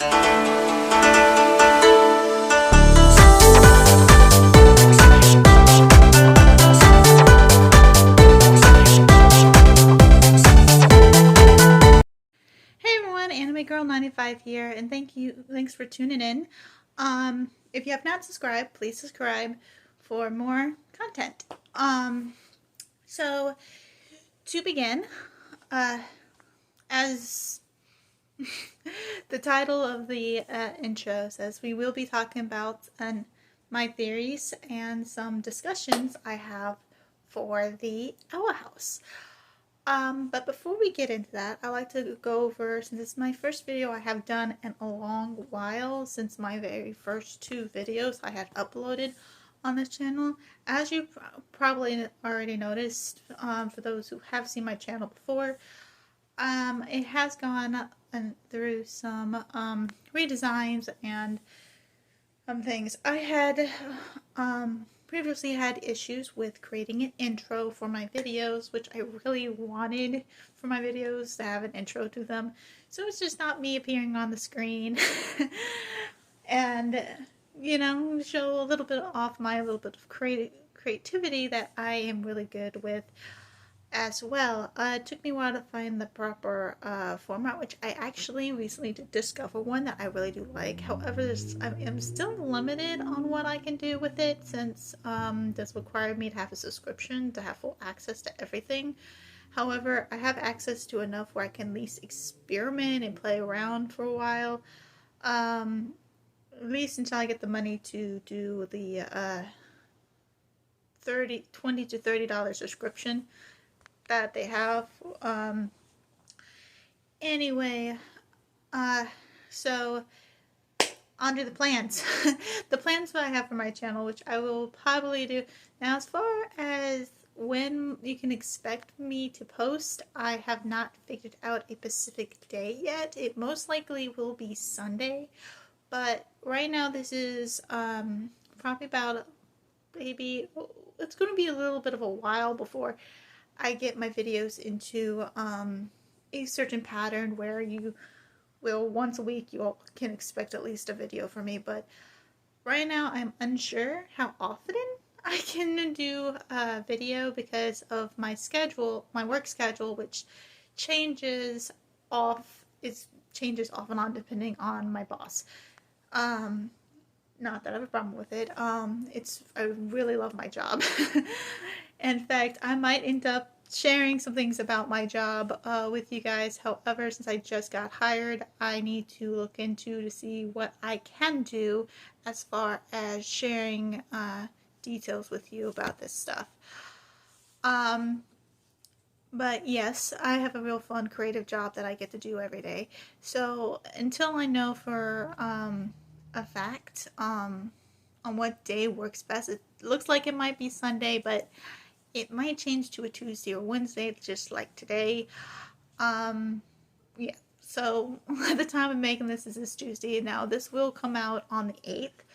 Hey everyone, Anime Girl 95 here, and thanks for tuning in. If you have not subscribed, please subscribe for more content. So to begin, as the title of the intro says, we will be talking about my theories and some discussions I have for the Owl House. But before we get into that, I like to go over, since it's my first video I have done in a long while, since my very first two videos I had uploaded on this channel. As you probably already noticed, for those who have seen my channel before, it has gone through some redesigns and things. I had previously had issues with creating an intro for my videos, which I really wanted for my videos to have an intro to them. So it's just not me appearing on the screen and, you know, show a little bit off my little bit of creativity that I am really good with as well. It took me a while to find the proper format, which I actually recently did discover one that I really do like. However, I am still limited on what I can do with it, since this required me to have a subscription to have full access to everything. However, I have access to enough where I can at least experiment and play around for a while, at least until I get the money to do the $20 to $30 subscription that they have. Anyway, so on to the plans. The plans that I have for my channel, which I will probably do. Now, as far as when you can expect me to post, I have not figured out a specific day yet. It most likely will be Sunday, but right now this is probably about maybe, it's going to be a little bit of a while before I get my videos into a certain pattern where you will, once a week, you all can expect at least a video from me. But right now I'm unsure how often I can do a video because of my schedule, my work schedule, which changes off and on depending on my boss. Not that I have a problem with it. I really love my job. In fact, I might end up sharing some things about my job with you guys. However, since I just got hired, I need to look into to see what I can do as far as sharing details with you about this stuff. But yes, I have a real fun creative job that I get to do every day. So until I know for a fact on what day works best, it looks like it might be Sunday, but it might change to a Tuesday or Wednesday, just like today. Yeah, so at the time of making this is this Tuesday. Now this will come out on the 8th,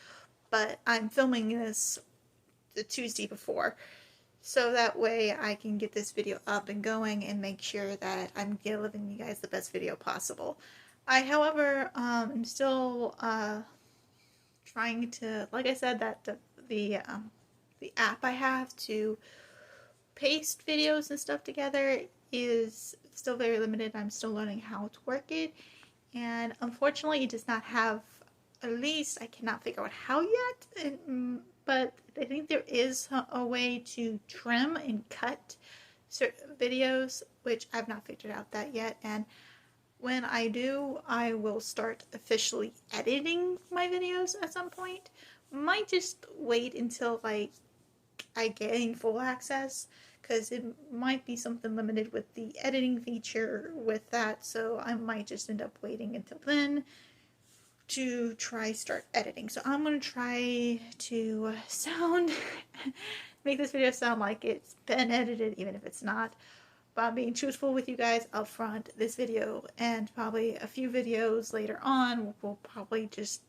but I'm filming this the Tuesday before, so that way I can get this video up and going and make sure that I'm giving you guys the best video possible. I, however, am still trying to, like I said, that the app I have to paste videos and stuff together is still very limited. I'm still learning how to work it, and unfortunately it does not have, at least I cannot figure out how yet, but I think there is a way to trim and cut certain videos, which I've not figured out that yet. And when I do, I will start officially editing my videos at some point. Might just wait until I gain full access, because it might be something limited with the editing feature with that, so I might just end up waiting until then to start editing. So I'm going to try to make this video sound like it's been edited, even if it's not. But I'm being truthful with you guys up front. This video and probably a few videos later on will probably just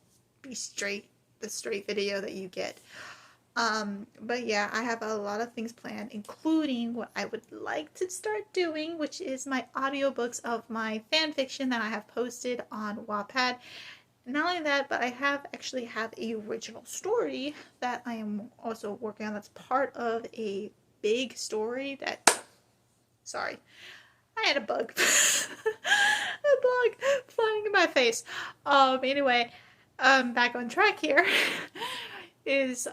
be the straight video that you get. But yeah, I have a lot of things planned, including what I would like to start doing, which is my audiobooks of my fan fiction that I have posted on Wattpad. not only that, but I actually have a original story that I am also working on. That's part of a big story that. Sorry, I had a bug. A bug flying in my face. Anyway, back on track here. Is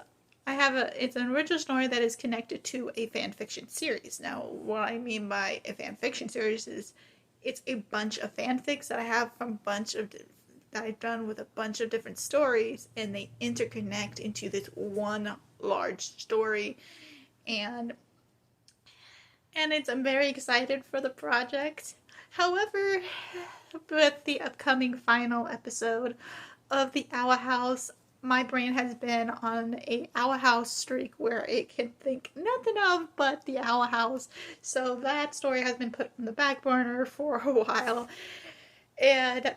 I have it's an original story that is connected to a fan fiction series. Now, what I mean by a fan fiction series is it's a bunch of fanfics that I have from a bunch of that I've done with a bunch of different stories, and they interconnect into this one large story. And I'm very excited for the project. However, with the upcoming final episode of the Owl House, my brain has been on a Owl House streak where it can think nothing of but the Owl House. So that story has been put on the back burner for a while. And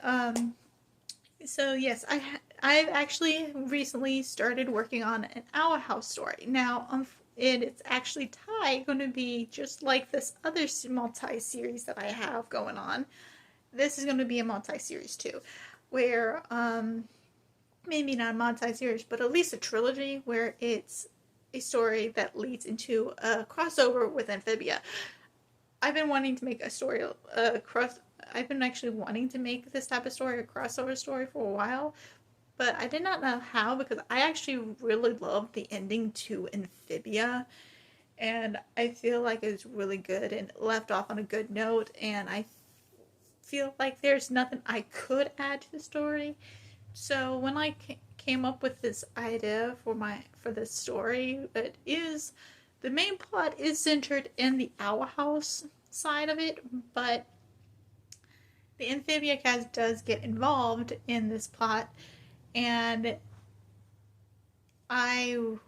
so yes, I've actually recently started working on an Owl House story. Now, and it's actually going to be just like this other multi-series that I have going on. This is going to be a multi-series too, where maybe not a multi-series, but at least a trilogy where it's a story that leads into a crossover with Amphibia. I've been wanting to make a story I've been actually wanting to make this type of story, a crossover story, for a while, but I did not know how, because I actually really loved the ending to Amphibia, and I feel like it's really good and left off on a good note, and I feel like there's nothing I could add to the story. So when I came up with this idea for this story, the main plot is centered in the Owl House side of it, but the Amphibia cast does get involved in this plot, and I'm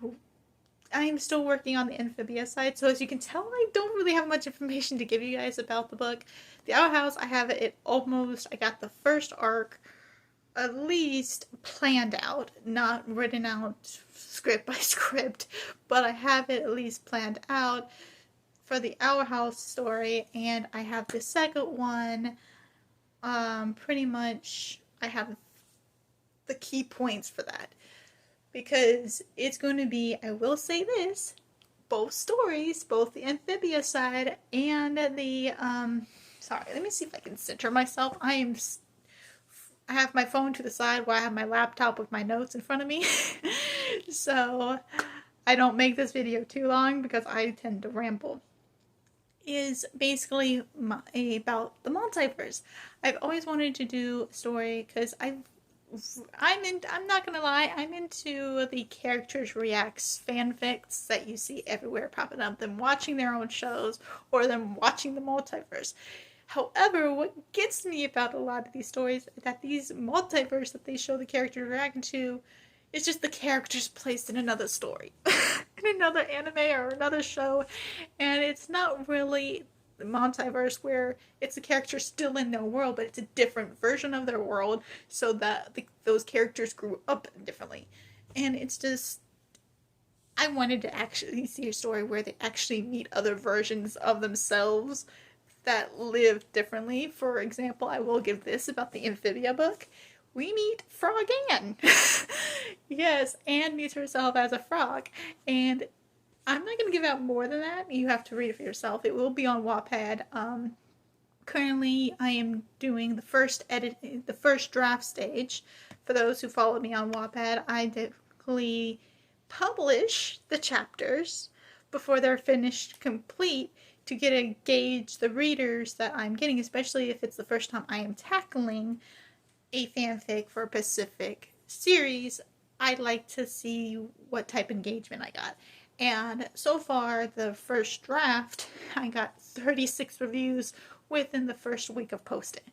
still working on the Amphibia side, so as you can tell, I don't really have much information to give you guys about the book. The Owl House, I have it almost, I got the first arc at least planned out, not written out script by script, but I have it at least planned out for the Owl House story, and I have the second one, pretty much, I have the key points for that, because it's going to be, I will say this, both stories, both the Amphibia side and the, sorry, let me see if I can center myself. I have my phone to the side while I have my laptop with my notes in front of me. So I don't make this video too long because I tend to ramble. Is basically about the multiverse. I've always wanted to do a story because I'm not gonna lie, I'm into the characters reacts fanfics that you see everywhere popping up, them watching their own shows or them watching the multiverse. However, what gets me about a lot of these stories is that these multiverse that they show the characters reacting to is just the characters placed in another story, in another anime or another show, and it's not really the multiverse where it's a character still in their world, but it's a different version of their world, so that those characters grew up differently. And it's just, I wanted to actually see a story where they actually meet other versions of themselves that live differently. For example, I will give this about the Amphibia book. We meet Frog Anne. Yes, Anne meets herself as a frog. And I'm not going to give out more than that. You have to read it for yourself. It will be on Wattpad. Currently, I am doing the first draft stage. For those who follow me on Wattpad, I typically publish the chapters before they're finished complete, to gauge the readers that I'm getting, especially if it's the first time I am tackling a fanfic for a specific series. I'd like to see what type of engagement I got. And so far, the first draft, I got 36 reviews within the first week of posting.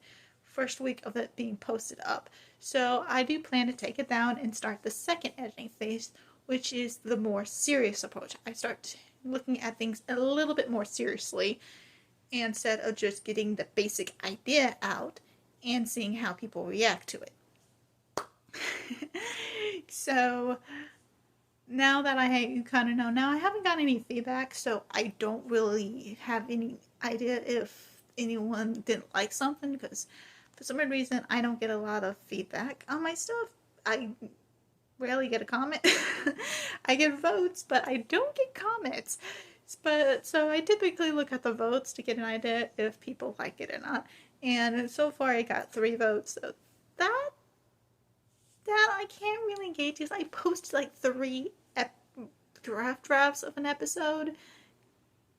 First week of it being posted up. So I do plan to take it down and start the second editing phase, which is the more serious approach. I start looking at things a little bit more seriously instead of just getting the basic idea out and seeing how people react to it. So now that you kind of know, now I haven't gotten any feedback, so I don't really have any idea if anyone didn't like something, because For some reason, I don't get a lot of feedback on my stuff. I rarely get a comment. I get votes, but I don't get comments. But so I typically look at the votes to get an idea if people like it or not. And so far, I got 3 votes. So that I can't really gauge because I posted like 3 drafts of an episode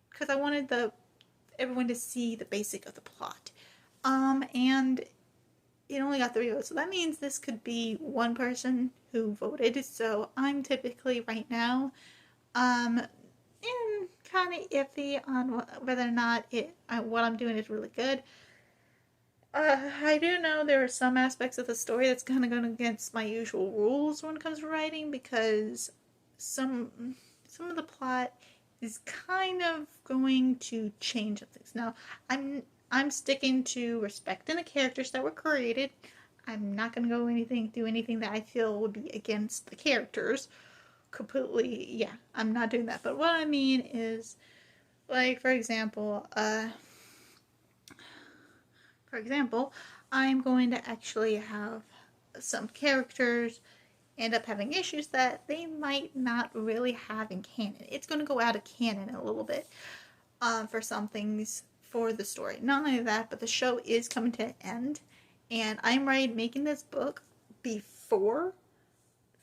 because I wanted everyone to see the basic of the plot. And it only got 3 votes, so that means this could be one person who voted. So I'm typically right now, in kind of iffy on whether or not what I'm doing is really good. I do know there are some aspects of the story that's kind of going against my usual rules when it comes to writing, because some of the plot is kind of going to change things. Now, I'm sticking to respecting the characters that were created. I'm not going to do anything that I feel would be against the characters. Completely, yeah, I'm not doing that. But what I mean is, like, for example, I'm going to actually have some characters end up having issues that they might not really have in canon. It's going to go out of canon a little bit for some things for the story. Not only that, but the show is coming to an end, and I'm making this book before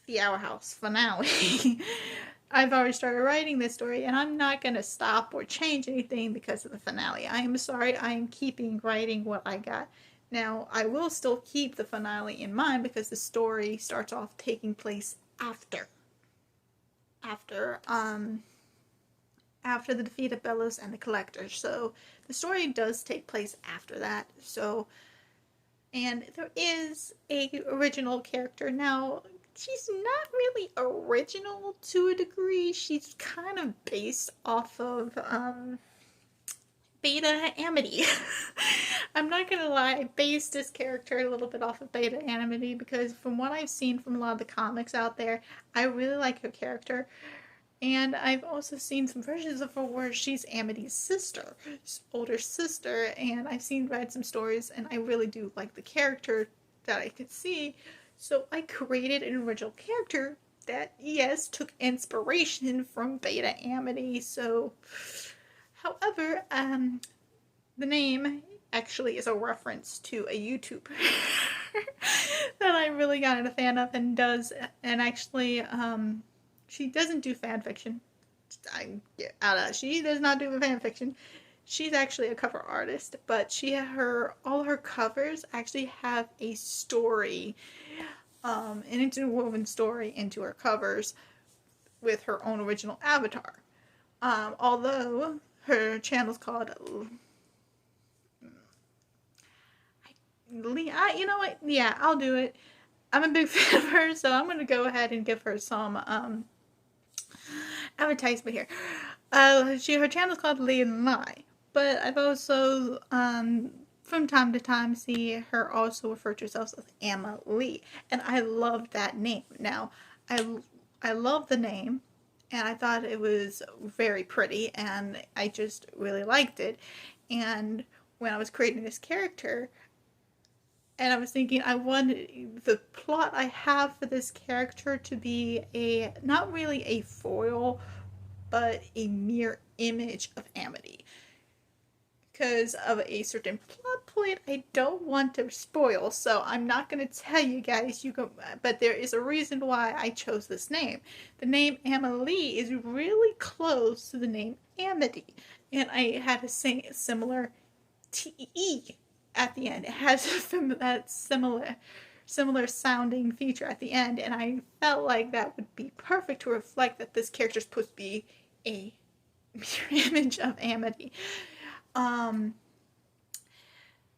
the Our House finale. I've already started writing this story, and I'm not going to stop or change anything because of the finale. I am sorry, I am keeping writing what I got. Now, I will still keep the finale in mind because the story starts off taking place after the defeat of Bellows and the Collectors. So the story does take place after that. So, and there is a original character. Now, she's not really original to a degree. She's kind of based off of Beta Amity. I'm not gonna lie, I based this character a little bit off of Beta Amity because from what I've seen from a lot of the comics out there, I really like her character. And I've also seen some versions of her where she's Amity's sister, older sister, and I've read some stories, and I really do like the character that I could see. So I created an original character that, yes, took inspiration from Beta Amity. So, however, the name actually is a reference to a YouTuber that I really got a fan of and actually, she doesn't do fan fiction. She does not do fan fiction. She's actually a cover artist, but all her covers actually have a story, an interwoven story into her covers with her own original avatar. Although her channel's called you know what? Yeah, I'll do it. I'm a big fan of her, so I'm going to go ahead and give her some advertisement here. Her channel's called Lee and Lie, but I've also from time to time see her also refer to herself as Emma Lee, and I love that name. Now, I love the name, and I thought it was very pretty, and I just really liked it. And when I was creating this character, and I was thinking, I wanted the plot I have for this character to be not really a foil, but a mirror image of Amity. Because of a certain plot point I don't want to spoil, so I'm not going to tell you guys. But there is a reason why I chose this name. The name Emily is really close to the name Amity, and I had a similar T-E at the end. It has that similar sounding feature at the end, and I felt like that would be perfect to reflect that this character is supposed to be a mirror image of Amity.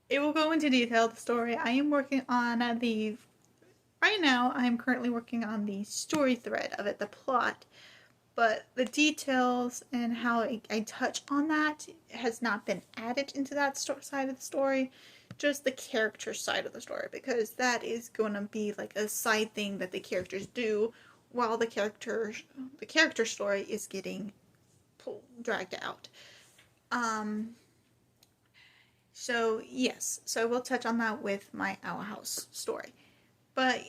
It will go into detail, the story. I am working on right now I am currently working on the story thread of it, the plot, but the details and how I touch on that has not been added into that side of the story, just the character side of the story, because that is going to be like a side thing that the characters do while the character story is getting dragged out. So yes, so I will touch on that with my Owl House story. But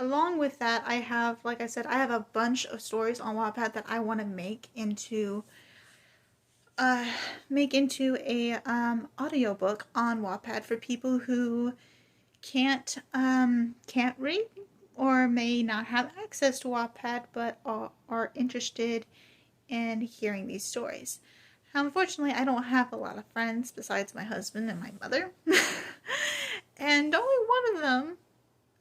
along with that, I have, like I said, I have a bunch of stories on Wattpad that I want to uh, make into a audiobook on Wattpad for people who can't read or may not have access to Wattpad but are interested in hearing these stories. Unfortunately, I don't have a lot of friends besides my husband and my mother. And only one of them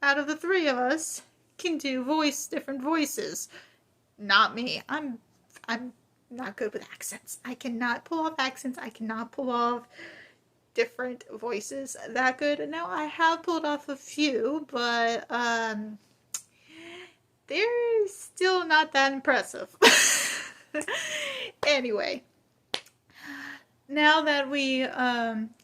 out of the three of us can do different voices. Not me. I'm not good with accents. I cannot pull off accents. I cannot pull off different voices that good. Now I have pulled off a few, but they're still not that impressive. Anyway, now that we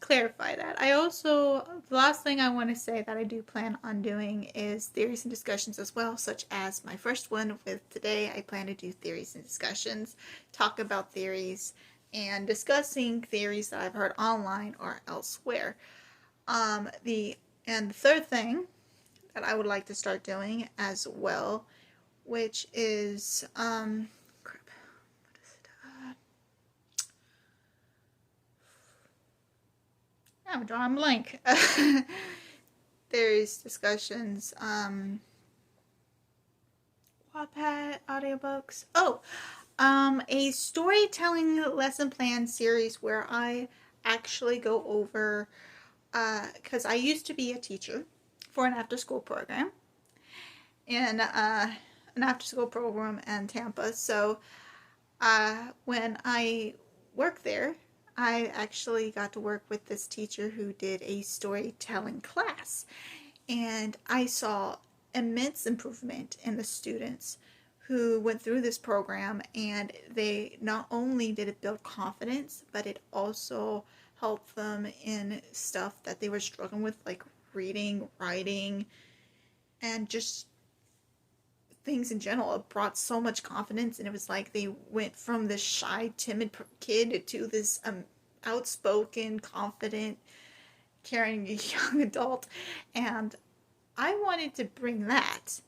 clarify that, the last thing I want to say that I do plan on doing is theories and discussions as well, such as my first one with today. I plan to do theories and discussions, talk about theories, and discussing theories that I've heard online or elsewhere. The third thing that I would like to start doing as well, which is I'm drawing a blank. There's discussions, Wattpad, audiobooks. A storytelling lesson plan series where I actually go over, because I used to be a teacher for an after-school program, and an after-school program in Tampa. So when I worked there, I actually got to work with this teacher who did a storytelling class, and I saw immense improvement in the students who went through this program, and they not only did it build confidence, but it also helped them in stuff that they were struggling with, like reading, writing, and just things in general. It brought so much confidence, and it was like they went from this shy, timid kid to this outspoken, confident, caring young adult. And I wanted to bring that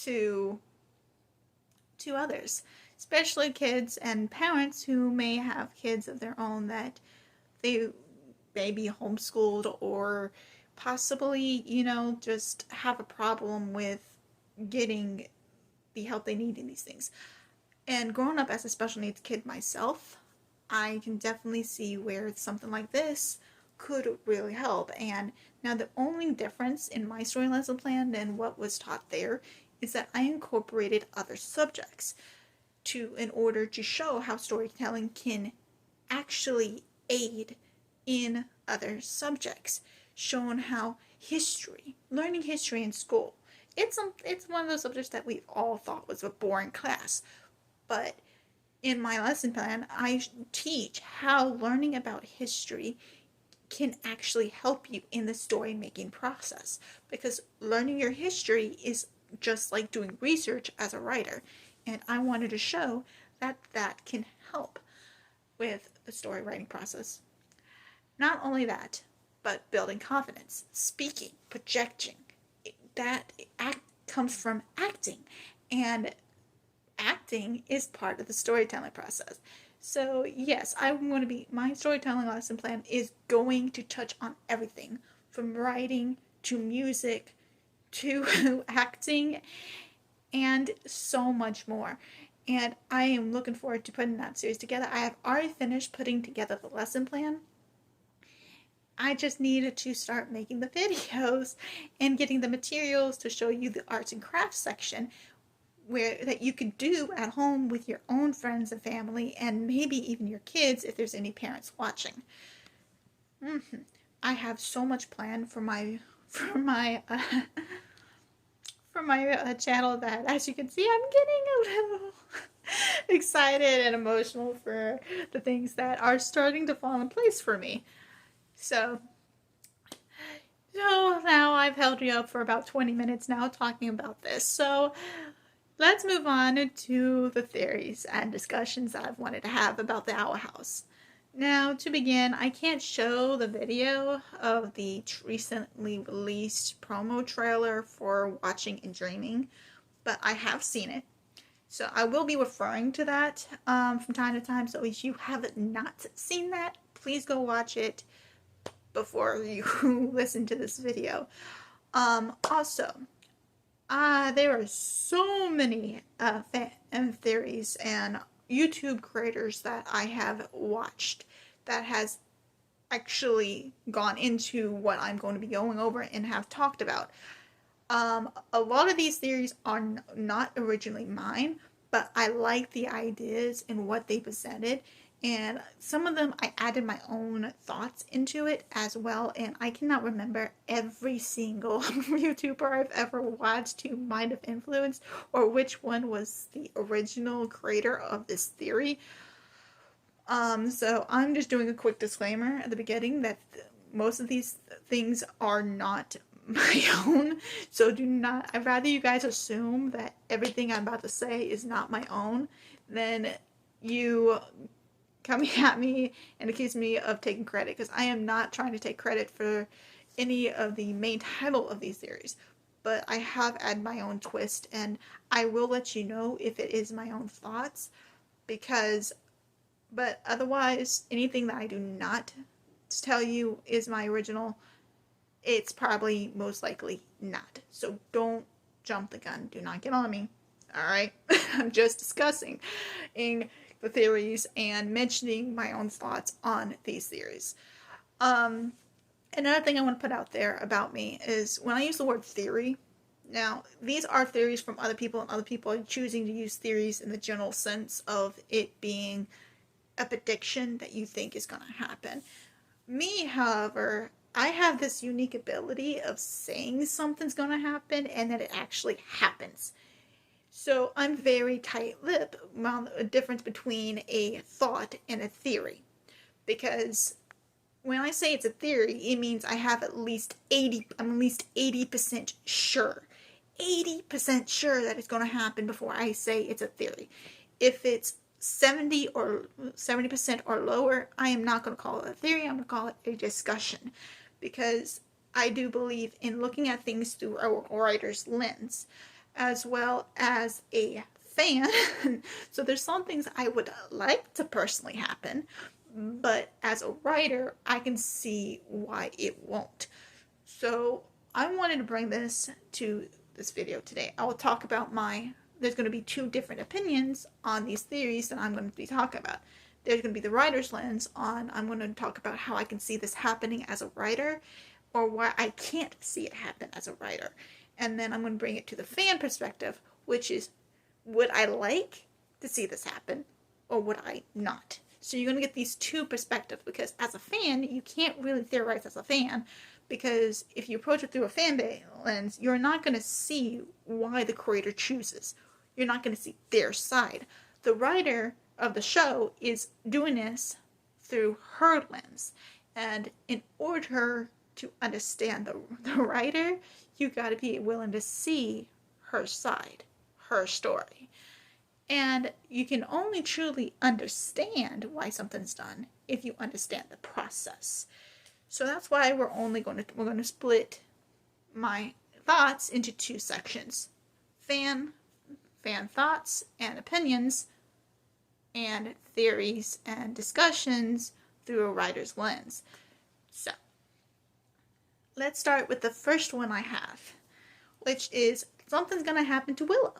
to others, especially kids and parents who may have kids of their own that they may be homeschooled or possibly, just have a problem with getting the help they need in these things. And growing up as a special needs kid myself, I can definitely see where something like this could really help. And now the only difference in my story lesson plan and what was taught there is that I incorporated other subjects in order to show how storytelling can actually aid in other subjects. Shown how learning history in school, it's one of those subjects that we all thought was a boring class. But in my lesson plan, I teach how learning about history can actually help you in the story making process, because learning your history is just like doing research as a writer, and I wanted to show that that can help with the story writing process. Not only that, but building confidence, speaking, projecting. That comes from acting, and acting is part of the storytelling process. So yes, my storytelling lesson plan is going to touch on everything from writing to music to acting and so much more. And I am looking forward to putting that series together. I have already finished putting together the lesson plan. I just needed to start making the videos and getting the materials to show you the arts and crafts section that you could do at home with your own friends and family, and maybe even your kids if there's any parents watching. I have so much planned for my channel that, as you can see, I'm getting a little excited and emotional for the things that are starting to fall in place for me. So now I've held you up for about 20 minutes now talking about this. So let's move on to the theories and discussions that I've wanted to have about the Owl House. Now, to begin, I can't show the video of the recently released promo trailer for Watching and Dreaming, but I have seen it. So I will be referring to that from time to time. So if you have not seen that, please go watch it before you listen to this video. Also, there are so many fan theories and YouTube creators that I have watched that has actually gone into what I'm going to be going over and have talked about. A lot of these theories are not originally mine, but I like the ideas and what they presented. And some of them I added my own thoughts into it as well. And I cannot remember every single YouTuber I've ever watched who might have influenced or which one was the original creator of this theory. So I'm just doing a quick disclaimer at the beginning that most of these things are not my own. So do not, I'd rather you guys assume that everything I'm about to say is not my own than you coming at me and accuse me of taking credit, because I am not trying to take credit for any of the main title of these theories. But I have added my own twist, and I will let you know if it is my own thoughts, because but otherwise, anything that I do not tell you is my original, it's probably most likely not. So don't jump the gun. Do not get on me. Alright? I'm just discussing the theories and mentioning my own thoughts on these theories. Another thing I want to put out there about me is when I use the word theory, now these are theories from other people, and other people are choosing to use theories in the general sense of it being a prediction that you think is going to happen. Me, however, I have this unique ability of saying something's going to happen and that it actually happens. So I'm very tight-lipped around the difference between a thought and a theory. Because when I say it's a theory, it means I have I'm at least 80% sure. 80% sure that it's going to happen before I say it's a theory. If it's 70% or lower, I am not going to call it a theory. I'm going to call it a discussion, because I do believe in looking at things through a writer's lens as well as a fan. So there's some things I would like to personally happen, but as a writer, I can see why it won't. So I wanted to bring this to this video today. I will talk about there's going to be two different opinions on these theories that I'm going to be talking about. There's going to be the writer's lens I'm going to talk about how I can see this happening as a writer, or why I can't see it happen as a writer. And then I'm going to bring it to the fan perspective, which is, would I like to see this happen, or would I not? So you're going to get these two perspectives, because as a fan, you can't really theorize as a fan, because if you approach it through a fan lens, you're not going to see why the creator chooses. You're not going to see their side. The writer of the show is doing this through her lens. And in order to understand the writer, you got to be willing to see her side, her story. And you can only truly understand why something's done if you understand the process. So that's why we're going to split my thoughts into two sections: fan thoughts and opinions, and theories and discussions through a writer's lens. So let's start with the first one I have, which is something's going to happen to Willow.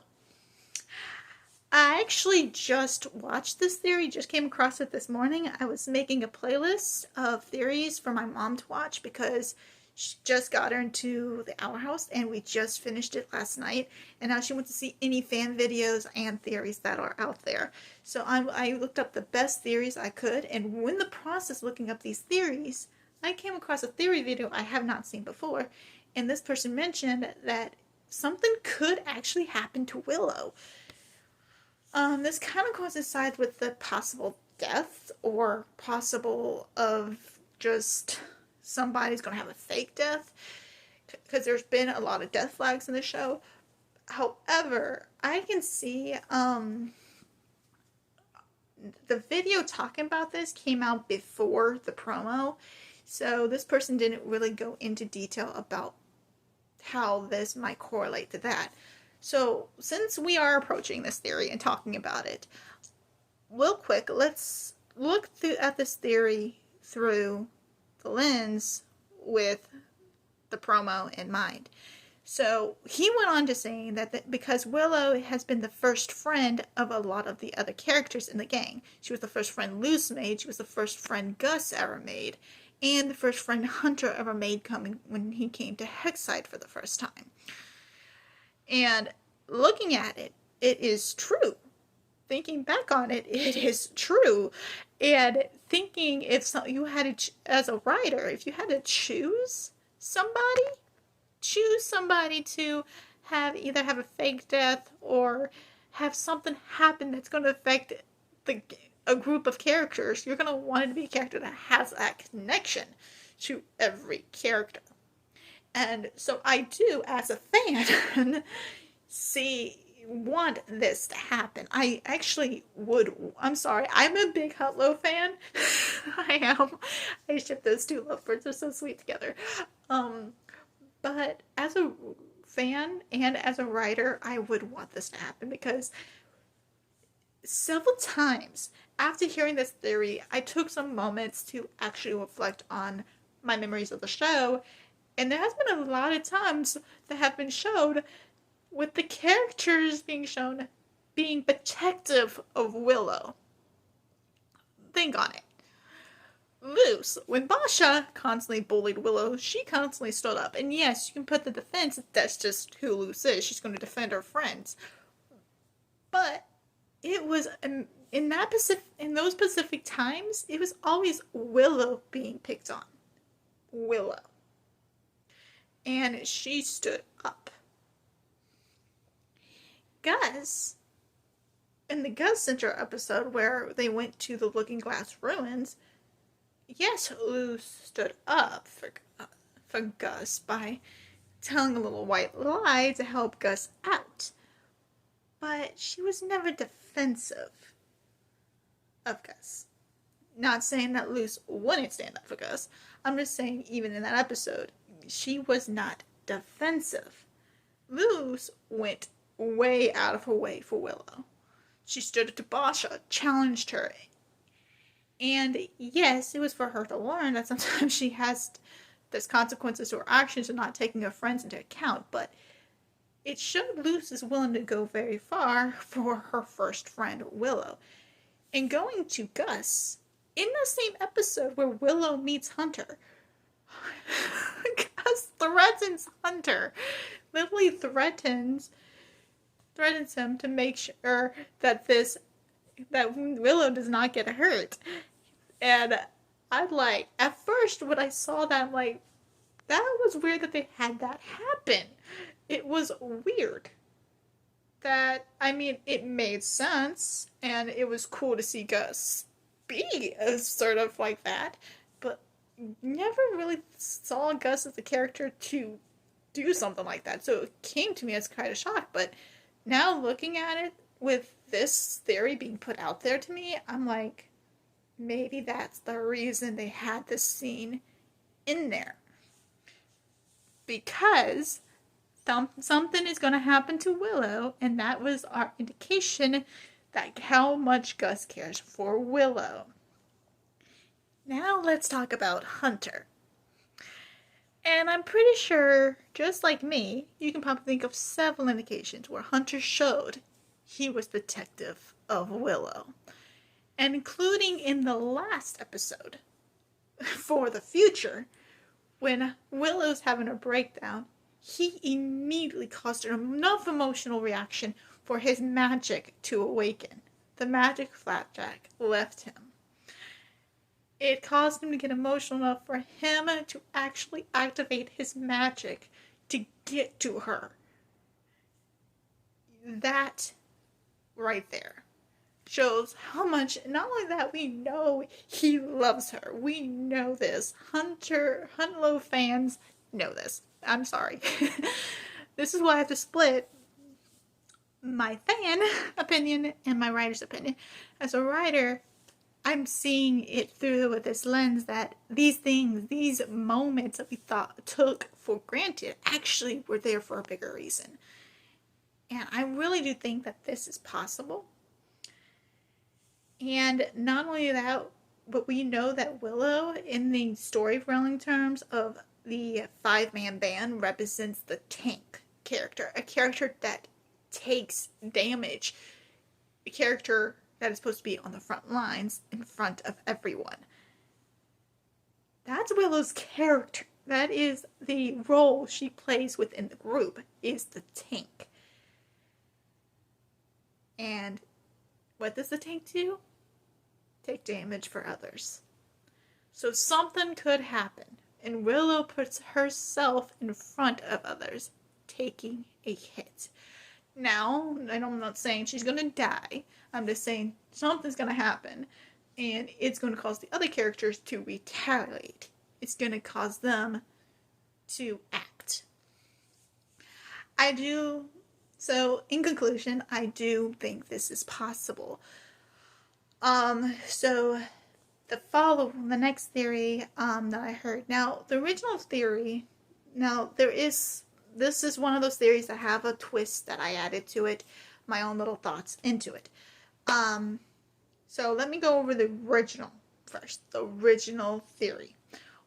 I actually just watched this theory, just came across it this morning. I was making a playlist of theories for my mom to watch because she just got her into the Owl House and we just finished it last night. And now she wants to see any fan videos and theories that are out there. So I looked up the best theories I could, and in the process looking up these theories, I came across a theory video I have not seen before. And this person mentioned that something could actually happen to Willow. This kind of coincides with the possible death, or possible of just somebody's going to have a fake death, because there's been a lot of death flags in the show. However, I can see the video talking about this came out before the promo, so this person didn't really go into detail about how this might correlate to that. So since we are approaching this theory and talking about it, real quick, let's look at this theory through the lens with the promo in mind. So he went on to saying that because Willow has been the first friend of a lot of the other characters in the gang. She was the first friend Luce made, she was the first friend Gus ever made, and the first friend Hunter ever made coming when he came to Hexside for the first time. And looking at it, it is true. Thinking back on it, it is true. And thinking if you had to, as a writer, if you had to choose somebody to either have a fake death or have something happen that's going to affect a group of characters, you're going to want it to be a character that has that connection to every character. And so I do, as a fan, want this to happen. I actually would. I'm sorry, I'm a big Hutlo fan. I am. I ship those two lovebirds. They're so sweet together. But as a fan and as a writer, I would want this to happen because several times after hearing this theory, I took some moments to actually reflect on my memories of the show, and there has been a lot of times that have been showed with the characters being shown being protective of Willow. Think on it. Luce, when Basha constantly bullied Willow, she constantly stood up. And yes, you can put the defense, that's just who Luce is. She's going to defend her friends. But it was, in those specific times, it was always Willow being picked on. Willow. And she stood up. Gus, in the Gus Center episode where they went to the Looking Glass ruins, yes, Luce stood up for Gus by telling a little white lie to help Gus out. But she was never defensive of Gus. Not saying that Luce wouldn't stand up for Gus. I'm just saying even in that episode, she was not defensive. Luce went way out of her way for Willow. She stood up to Basha, challenged her. And yes, it was for her to learn that sometimes there's consequences to her actions and not taking her friends into account, but it showed Luce is willing to go very far for her first friend, Willow. And going to Gus, in the same episode where Willow meets Hunter, Gus threatens Hunter. Literally threatens him to make sure that Willow does not get hurt. And at first when I saw that, I'm like, that was weird that they had that happen. It was weird. It made sense, and it was cool to see Gus be sort of like that, but never really saw Gus as the character to do something like that. So it came to me as kind of shock, but now looking at it with this theory being put out there to me, I'm like, maybe that's the reason they had this scene in there. Because something is going to happen to Willow, and that was our indication that how much Gus cares for Willow. Now let's talk about Hunter. And I'm pretty sure, just like me, you can probably think of several indications where Hunter showed he was protective of Willow. And including in the last episode, for the future, when Willow's having a breakdown, he immediately caused enough emotional reaction for his magic to awaken. The magic Flapjack left him. It caused him to get emotional enough for him to actually activate his magic to get to her. That right there shows how much, not only that, we know he loves her. We know this. Huntlo fans know this. I'm sorry. This is why I have to split my fan opinion and my writer's opinion. As a writer, I'm seeing it through with this lens that these things, these moments that we thought took for granted, actually were there for a bigger reason. And I really do think that this is possible. And not only that, but we know that Willow, in the storytelling terms of the five-man band, represents the tank character, a character that takes damage, a character that is supposed to be on the front lines in front of everyone. That's Willow's character. That is the role she plays within the group, is the tank. And what does the tank do? Take damage for others. So something could happen, and Willow puts herself in front of others, taking a hit. Now, I'm not saying she's going to die. I'm just saying something's going to happen, and it's going to cause the other characters to retaliate. It's going to cause them to act. So in conclusion, I do think this is possible. So the next theory, that I heard. Now, the original theory, this is one of those theories that have a twist that I added to it, my own little thoughts into it. So let me go over the original first, the original theory,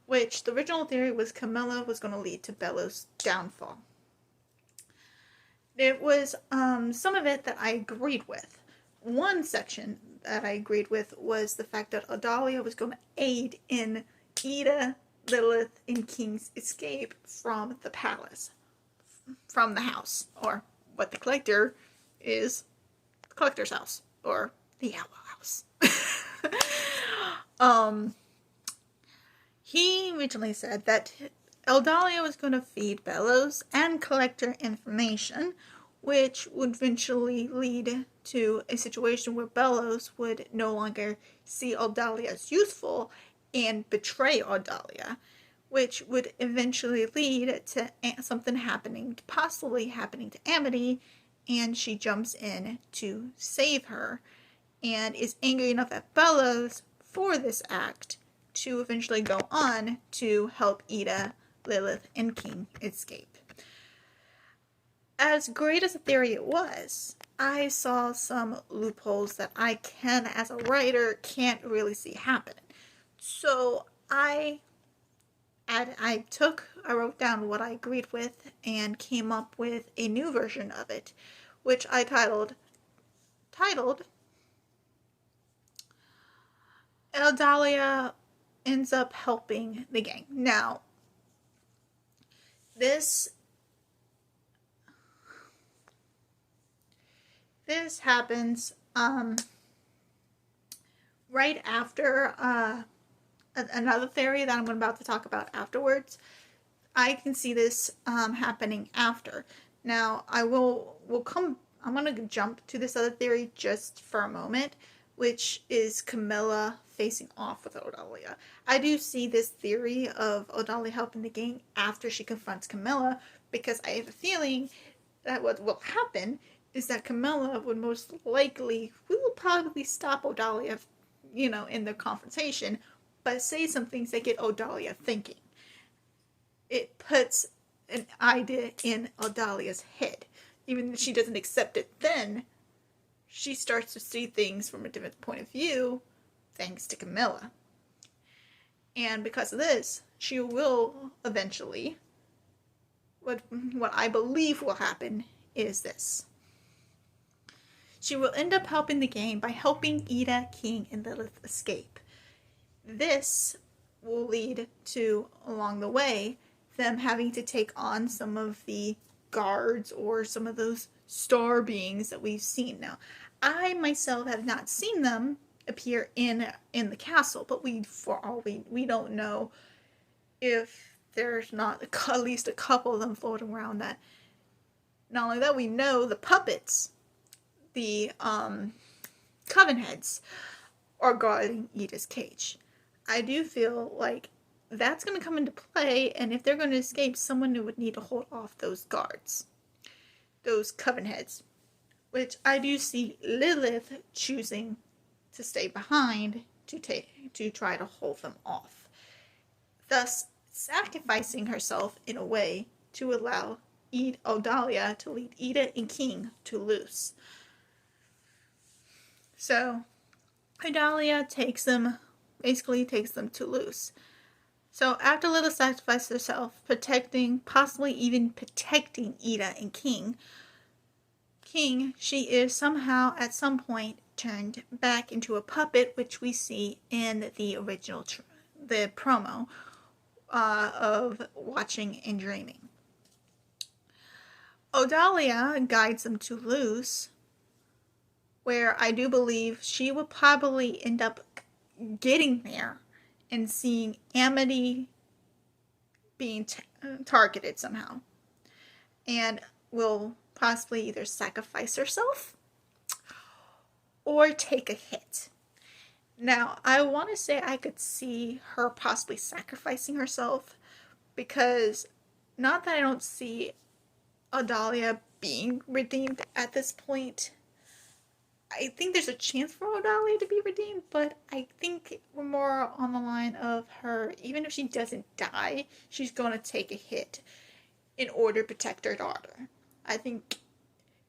which the original theory was Camilla was going to lead to Bella's downfall. There was, some of it that I agreed with. One section that I agreed with was the fact that Odalia was going to aid in Eda, Lilith, and King's escape from the palace, from the house, or what the collector is, the collector's house, or the owl house. He originally said that Eldalia was going to feed Bellows and collector information, which would eventually lead to a situation where Bellows would no longer see Eldalia as useful and betray Eldalia, which would eventually lead to something possibly happening to Amity, and she jumps in to save her, and is angry enough at Bellows for this act to eventually go on to help Eda, Lilith, and King escape. As great as a theory it was, I saw some loopholes that I as a writer, can't really see happen. So I wrote down what I agreed with and came up with a new version of it, which I titled Eldalia ends up helping the gang. Now, this happens right after another theory that I'm about to talk about afterwards. I can see this happening after. Now, I'm going to jump to this other theory just for a moment, which is Camilla facing off with Odalia. I do see this theory of Odalia helping the gang after she confronts Camilla, because I have a feeling that what will happen is that Camilla would most likely, will probably stop Odalia, in the confrontation, but say some things that get Odalia thinking. It puts an idea in Odalia's head. Even if she doesn't accept it then, she starts to see things from a different point of view, thanks to Camilla. And because of this, she will eventually, what I believe will happen is this. She will end up helping the gang by helping Eda, King, and Lilith escape. This will lead to, along the way, them having to take on some of the guards or some of those star beings that we've seen now. I myself have not seen them appear in the castle, but we don't know if there's not at least a couple of them floating around. That not only that, we know the puppets, the coven heads, are guarding Eda's cage. I do feel like that's going to come into play, and if they're going to escape, someone would need to hold off those guards, those coven heads, which I do see Lilith choosing to stay behind to try to hold them off, thus sacrificing herself in a way to allow Odalia to lead Eda and King to Luz. So Odalia basically takes them to Luz. So after Lilith sacrificed herself, possibly even protecting Eda and King, she is somehow at some point turned back into a puppet, which we see in the original the promo of Watching and Dreaming. Odalia guides them to Luz, where I do believe she will probably end up getting there and seeing Amity being targeted somehow, and will possibly either sacrifice herself or take a hit. Now, I want to say I could see her possibly sacrificing herself, because not that I don't see Odalia being redeemed at this point. I think there's a chance for Odalia to be redeemed, but I think we're more on the line of her, even if she doesn't die, she's going to take a hit in order to protect her daughter. I think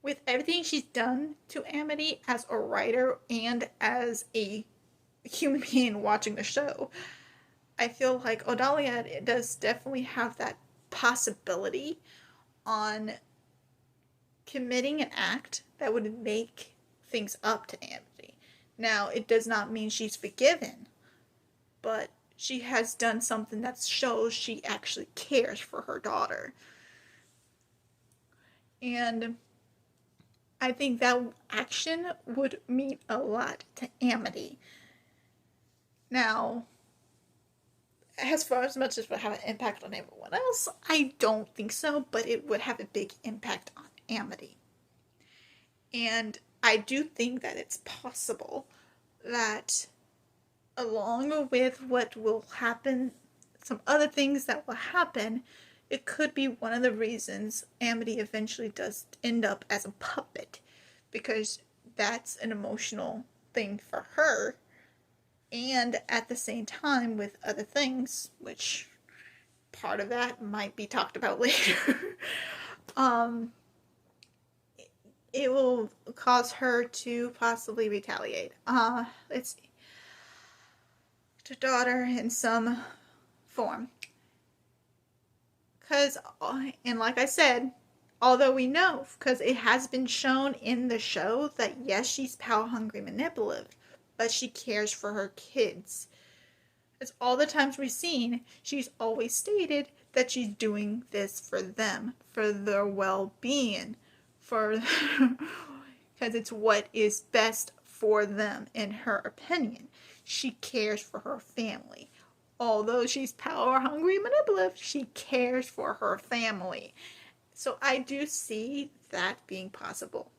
with everything she's done to Amity as a writer and as a human being watching the show, I feel like Odalia does definitely have that possibility on committing an act that would make things up to Amity. Now, it does not mean she's forgiven, but she has done something that shows she actually cares for her daughter. And I think that action would mean a lot to Amity. Now, as far as much as it would have an impact on everyone else, I don't think so, but it would have a big impact on Amity. And I do think that it's possible that, along with what will happen, some other things that will happen, it could be one of the reasons Amity eventually does end up as a puppet, because that's an emotional thing for her, and at the same time with other things, which part of that might be talked about later, it will cause her to possibly retaliate. Let's see. To daughter in some form. Because, and like I said, although we know, because it has been shown in the show that yes, she's power-hungry, manipulative, but she cares for her kids. As all the times we've seen, she's always stated that she's doing this for them, for their well-being, because it's what is best for them in her opinion. She cares for her family. Although she's power hungry and manipulative, she cares for her family. So I do see that being possible.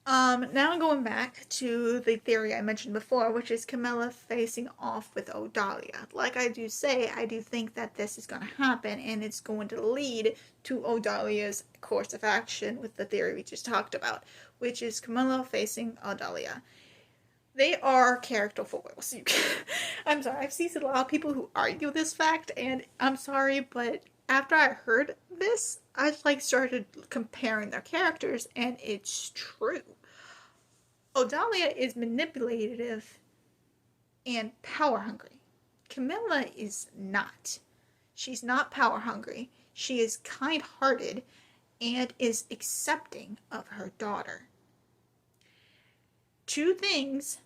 Now going back to the theory I mentioned before, which is Camilla facing off with Odalia. Like I do say, I do think that this is going to happen, and it's going to lead to Odalia's course of action with the theory we just talked about, which is Camilla facing Odalia. They are character foils. I'm sorry, I've seen a lot of people who argue this fact, and I'm sorry, but after I heard this, I started comparing their characters, and it's true. Odalia is manipulative and power hungry. Camilla is not. She's not power hungry. She is kind-hearted and is accepting of her daughter. Two things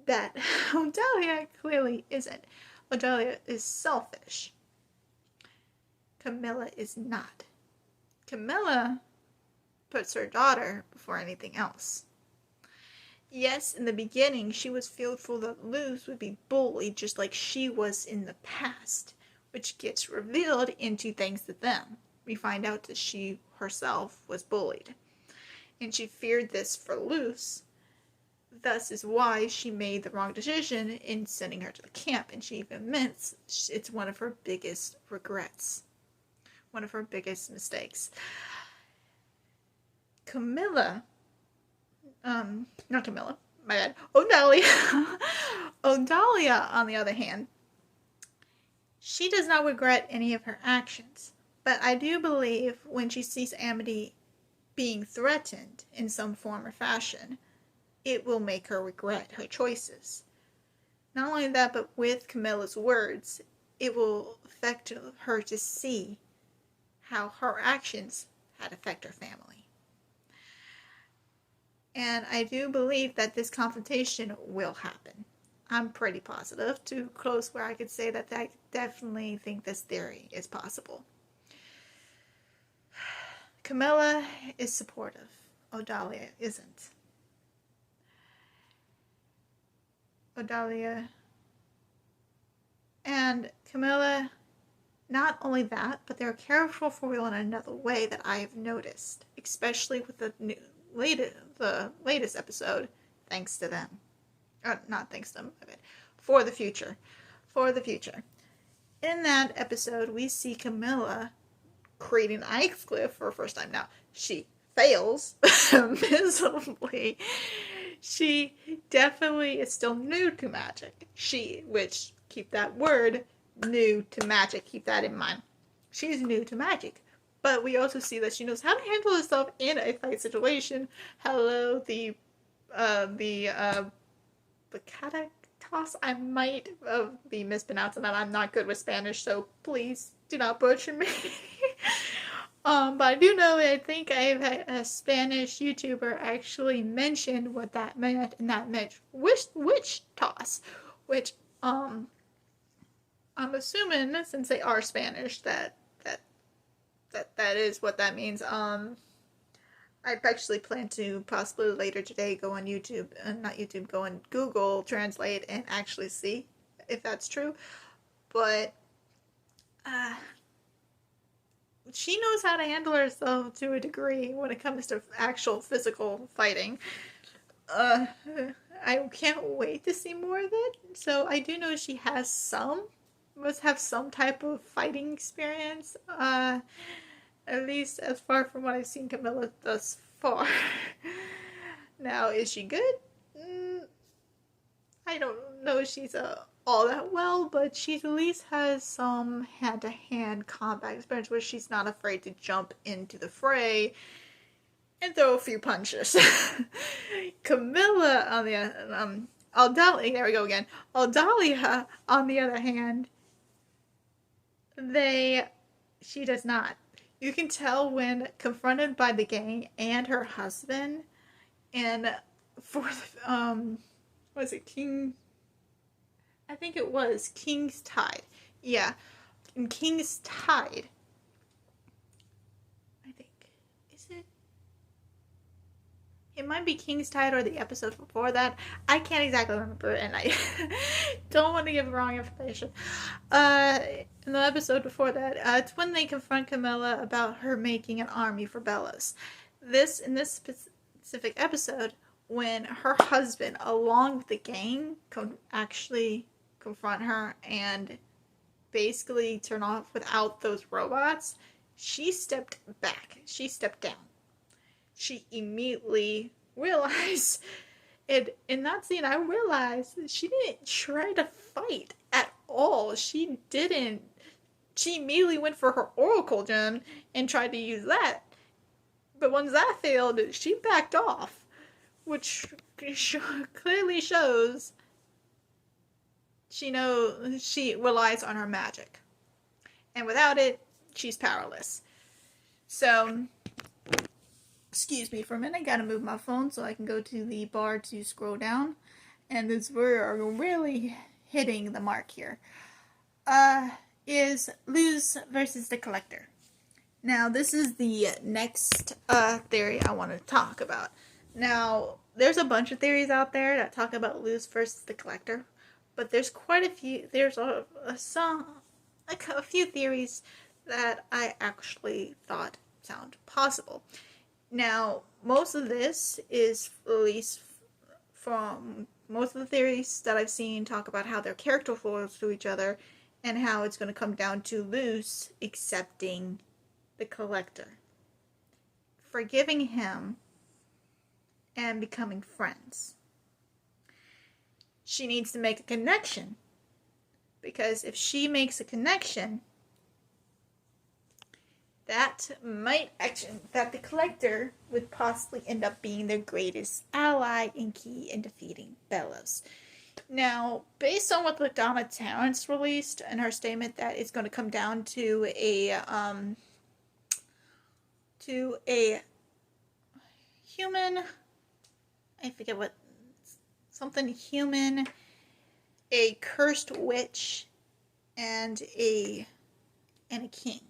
that Odalia clearly isn't. Odalia is selfish. Camilla is not. Camilla puts her daughter before anything else. Yes, in the beginning, she was fearful that Luz would be bullied just like she was in the past, which gets revealed into Thanks to Them. We find out that she herself was bullied, and she feared this for Luz. Thus is why she made the wrong decision in sending her to the camp, and she even admits it's one of her biggest regrets. One of her biggest mistakes. Camilla, not Camilla, my bad, Odalia. Odalia, on the other hand, she does not regret any of her actions. But I do believe when she sees Amity being threatened in some form or fashion, it will make her regret her choices. Not only that, but with Camilla's words, it will affect her to see how her actions had affected her family. And I do believe that this confrontation will happen. I'm pretty positive, too close where I could say that I definitely think this theory is possible. Camilla is supportive. Odalia isn't. Odalia and Camilla, not only that, but they're careful for real in another way that I have noticed, especially with the latest episode, thanks to them. Not thanks to them, for the future. For the future. In that episode, we see Camilla creating an ice cliff for the first time. Now, she fails miserably. She definitely is still new to magic. Which, keep that word, new to magic. Keep that in mind. She's new to magic. But we also see that she knows how to handle herself in a fight situation. Hello, the Bacata. I might be mispronouncing that. I'm not good with Spanish, so please do not butcher me. But I do know that I think I've had a Spanish YouTuber actually mention what that meant, and that meant witch toss, which I'm assuming since they are Spanish that is what that means. I actually plan to possibly later today go on YouTube, go on Google Translate and actually see if that's true. But she knows how to handle herself to a degree when it comes to actual physical fighting. I can't wait to see more of it. So I do know she must have some type of fighting experience. At least as far from what I've seen Camilla thus far. Now, is she good? I don't know if she's all that well, but she at least has some hand-to-hand combat experience where she's not afraid to jump into the fray and throw a few punches. Camilla, on the Odalia, there we go again. Odalia, on the other hand, she does not. You can tell when confronted by the gang and her husband, and for was it King? I think it was King's Tide. Yeah, in King's Tide. I think it might be King's Tide or the episode before that. I can't exactly remember, and I don't want to give wrong information. In the episode before that, it's when they confront Camilla about her making an army for Bellas. In this specific episode, when her husband, along with the gang, actually confront her and basically turn off without those robots, she stepped back. She stepped down. She immediately realized, and in that scene, I realized she didn't try to fight at all. She didn't. She immediately went for her Oracle Gem and tried to use that. But once that failed, she backed off, which clearly shows she relies on her magic. And without it, she's powerless. So, excuse me for a minute, I gotta move my phone so I can go to the bar to scroll down. And we're really hitting the mark here. Is Luz versus the Collector. Now, this is the next theory I want to talk about. Now, there's a bunch of theories out there that talk about Luz versus the Collector, but there's quite a few. There's a few theories that I actually thought sound possible. Now, most of this is, at least from most of the theories that I've seen, talk about how their character flows to each other, and how it's going to come down to Luz accepting the Collector. forgiving him, and becoming friends. She needs to make a connection, because if she makes a connection, that the collector would possibly end up being their greatest ally and key in defeating Bellows. Now, based on what LaDonna Tarrant released in her statement, that it's going to come down to a human, I forget what, something human, a cursed witch, and a king.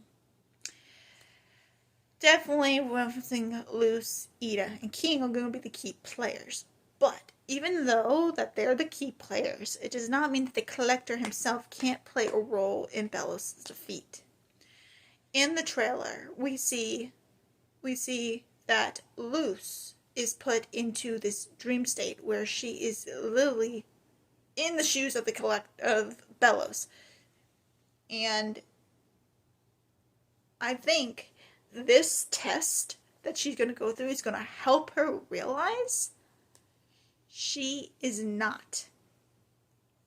Definitely referencing Luce, Ida, and King are going to be the key players. But even though that they're the key players, it does not mean that the collector himself can't play a role in Bellows' defeat. In the trailer, we see that Luce is put into this dream state where she is literally in the shoes of Bellows. And I think this test that she's going to go through is going to help her realize she is not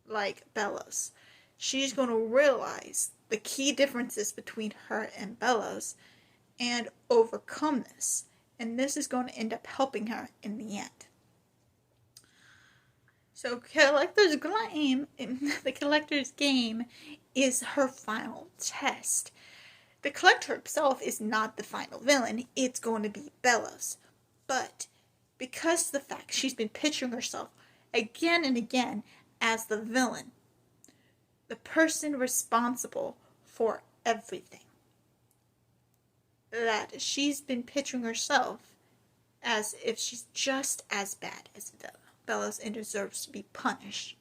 like Bellows. She's going to realize the key differences between her and Bellows and overcome this. And this is going to end up helping her in the end. So the collector's game is her final test. The collector himself is not the final villain. It's going to be Bellows. But because of the fact she's been picturing herself again and again as the villain, the person responsible for everything, that she's been picturing herself as if she's just as bad as Bellows and deserves to be punished.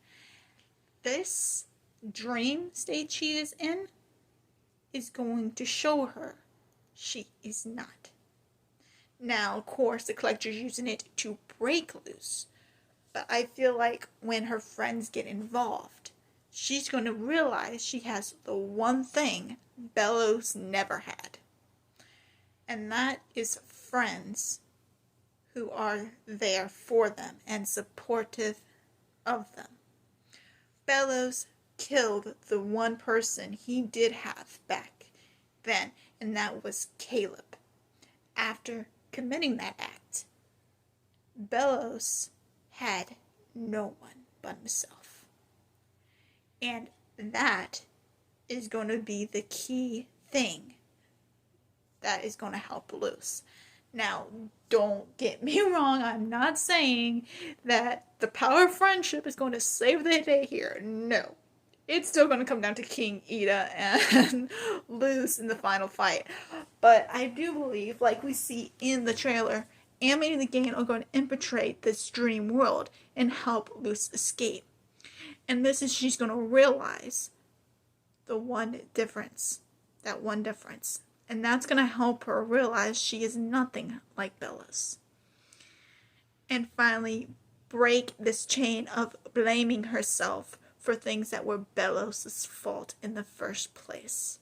This dream state she is in is going to show her she is not. Now, of course, the collector's using it to break Luce, but I feel like when her friends get involved, she's going to realize she has the one thing Bellows never had. And that is friends who are there for them and supportive of them. Bellows killed the one person he did have back then, and that was Caleb. After committing that act, Bellows had no one but himself. And that is going to be the key thing that is going to help Luce. Now, don't get me wrong, I'm not saying that the power of friendship is going to save the day here. No. It's still going to come down to King, Ida, and Luce in the final fight. But I do believe, like we see in the trailer, Amy and the gang are going to infiltrate this dream world and help Luce escape. And she's going to realize the one difference. And that's going to help her realize she is nothing like Bellows. And finally, break this chain of blaming herself for things that were Bellows' fault in the first place.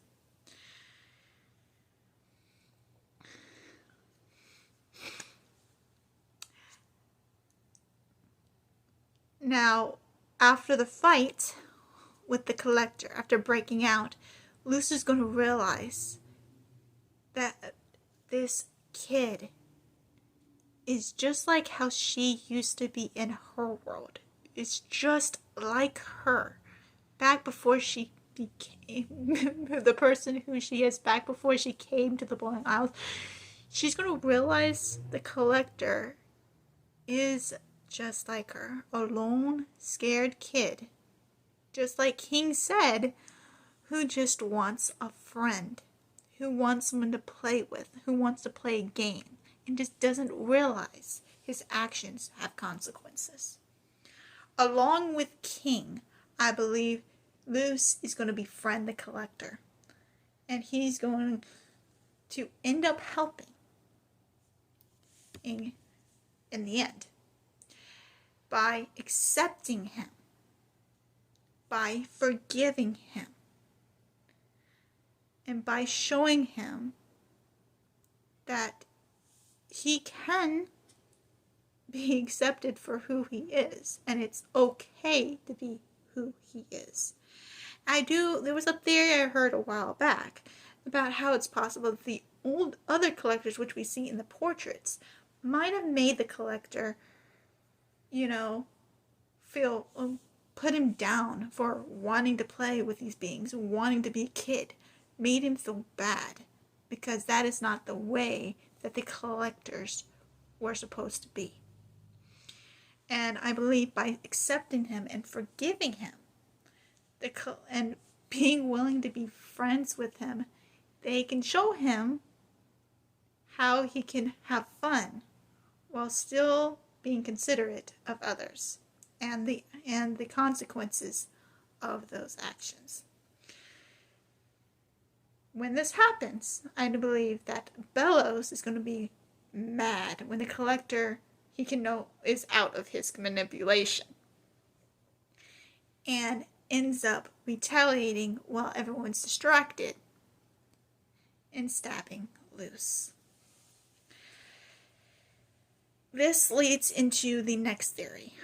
Now, after the fight with the collector, after breaking out, Luce is going to realize that this kid is just like how she used to be in her world. It's just like her. Back before she became the person who she is, back before she came to the Bowling Isles, she's going to realize the collector is just like her. A lone, scared kid. Just like King said, who just wants a friend. Who wants someone to play with, who wants to play a game, and just doesn't realize his actions have consequences. Along with King, I believe Luce is going to befriend the collector, and he's going to end up helping in the end by accepting him, by forgiving him, and by showing him that he can be accepted for who he is, and it's okay to be who he is. There was a theory I heard a while back about how it's possible that the old other collectors, which we see in the portraits, might have made the collector, feel, put him down for wanting to play with these beings, wanting to be a kid, made him feel bad, because that is not the way that the collectors were supposed to be. And I believe by accepting him and forgiving him, and being willing to be friends with him, they can show him how he can have fun while still being considerate of others and the consequences of those actions. When this happens, I believe that Bellows is going to be mad when the collector he can know is out of his manipulation, and ends up retaliating while everyone's distracted and stabbing Luz. This leads into the next theory,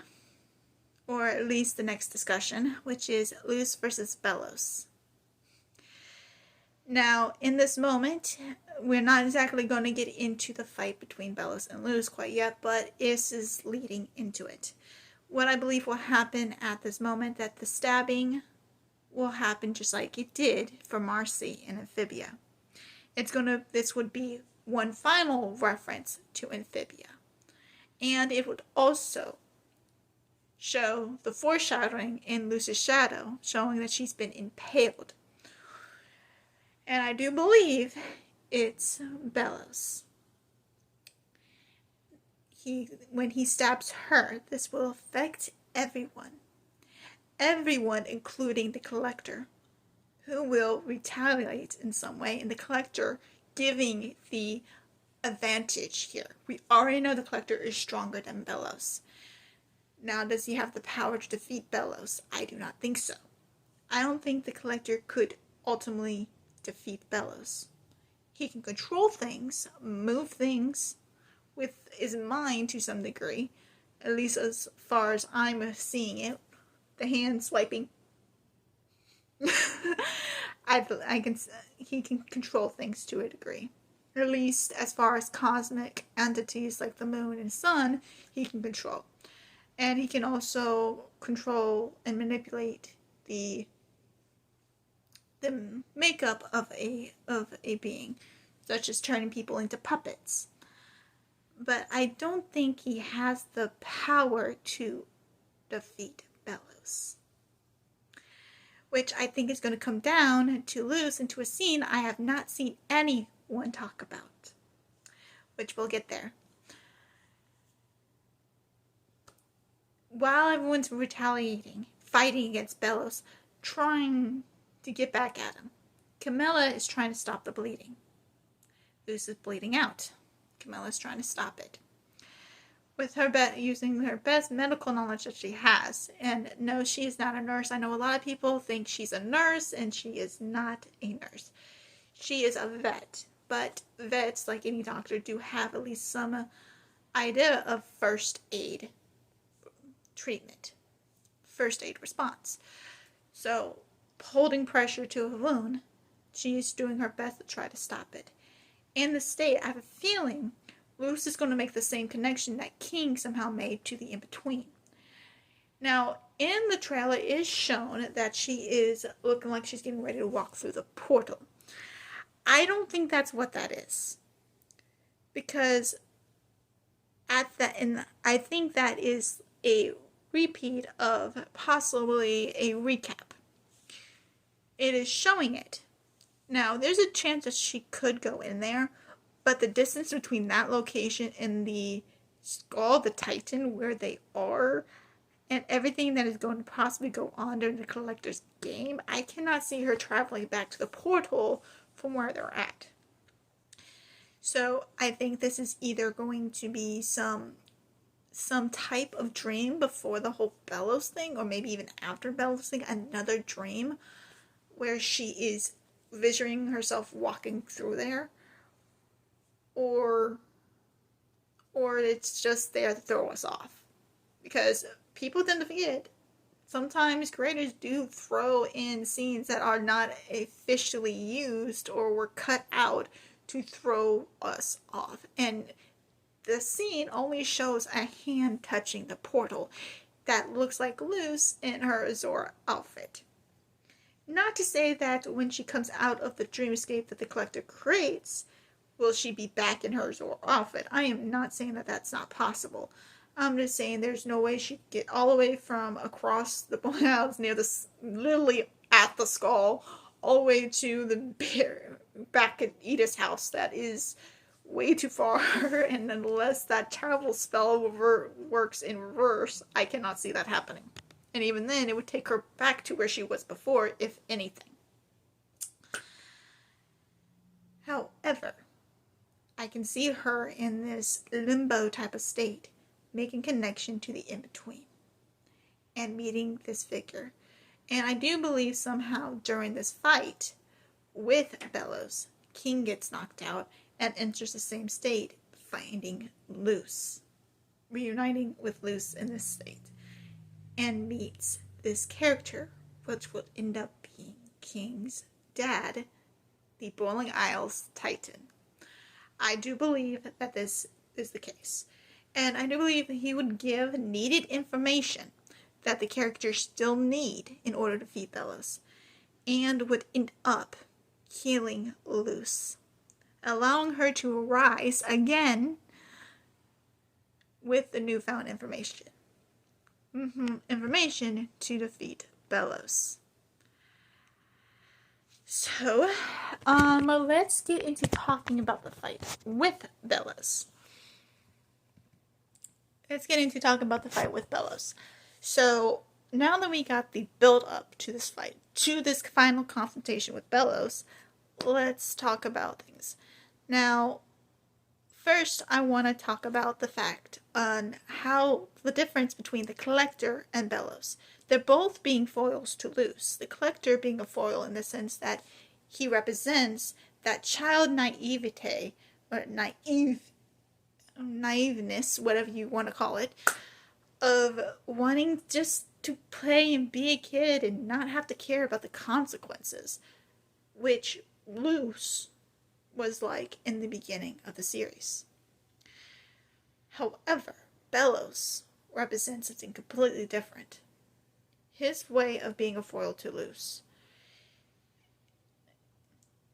or at least the next discussion, which is Luz versus Bellows. Now, in this moment, we're not exactly going to get into the fight between Bellows and Luz quite yet, but this is leading into it. What I believe will happen at this moment, that the stabbing will happen just like it did for Marcy in Amphibia. This would be one final reference to Amphibia. And it would also show the foreshadowing in Luz's shadow, showing that she's been impaled. And I do believe it's Bellows. When he stabs her, this will affect everyone. Everyone, including the collector, who will retaliate in some way, and the collector giving the advantage here. We already know the collector is stronger than Bellows. Now, does he have the power to defeat Bellows? I do not think so. I don't think the collector could ultimately defeat Bellows. He can control things, move things with his mind to some degree, at least as far as I'm seeing it. The hand swiping. He can control things to a degree. At least as far as cosmic entities like the moon and sun, he can control. And he can also control and manipulate the makeup of a being, such as turning people into puppets. But I don't think he has the power to defeat Bellows. Which I think is going to come down to Luz into a scene I have not seen anyone talk about. Which we'll get there. While everyone's retaliating, fighting against Bellows, trying to get back at him, Camilla is trying to stop the bleeding. Luz is bleeding out. Camilla is trying to stop it. With her using her best medical knowledge that she has. And no, she is not a nurse. I know a lot of people think she's a nurse, and she is not a nurse. She is a vet. But vets, like any doctor, do have at least some idea of first aid treatment. First aid response. So, holding pressure to a wound, she is doing her best to try to stop it. In the state, I have a feeling Luz is going to make the same connection that King somehow made to the in-between. Now, in the trailer, it is shown that she is looking like she's getting ready to walk through the portal. I don't think that's what that is. Because I think that is a repeat of possibly a recap. It is showing it. Now, there's a chance that she could go in there, but the distance between that location and the Skull, the Titan, where they are, and everything that is going to possibly go on during the collector's game, I cannot see her traveling back to the portal from where they're at. So, I think this is either going to be some type of dream before the whole Bellows thing, or maybe even after Bellows thing, another dream where she is visioning herself walking through there, or or it's just there to throw us off. Because people tend to forget. Sometimes creators do throw in scenes that are not officially used or were cut out to throw us off. And the scene only shows a hand touching the portal that looks like Luz in her Azora outfit. Not to say that when she comes out of the dreamscape that the collector creates, will she be back in her Azora outfit. I am not saying that that's not possible. I'm just saying there's no way she'd get all the way from across the clouds near the, literally at the skull, all the way to the back at Edith's house. That is way too far, and unless that terrible spell works in reverse, I cannot see that happening. And even then, it would take her back to where she was before, if anything. However, I can see her in this limbo type of state, making connection to the in-between, and meeting this figure. And I do believe somehow during this fight with Belos, King gets knocked out and enters the same state, finding Luz, reuniting with Luz in this state, and meets this character, which will end up being King's dad, the Boiling Isles Titan. I do believe that this is the case. And I do believe that he would give needed information that the characters still need in order to defeat Belos, and would end up healing Luz, allowing her to rise again with the newfound information. Information to defeat Belos. So, let's get into talking about the fight with Belos. So, now that we got the build up to this fight, to this final confrontation with Belos, let's talk about things. Now, first I want to talk about the fact on how the difference between the Collector and Belos. They're both being foils to Luz. The Collector being a foil in the sense that he represents that child naivete, or naiveness, whatever you want to call it, of wanting just to play and be a kid and not have to care about the consequences, which Luz was like in the beginning of the series. However, Belos represents something completely different. His way of being a foil to Luz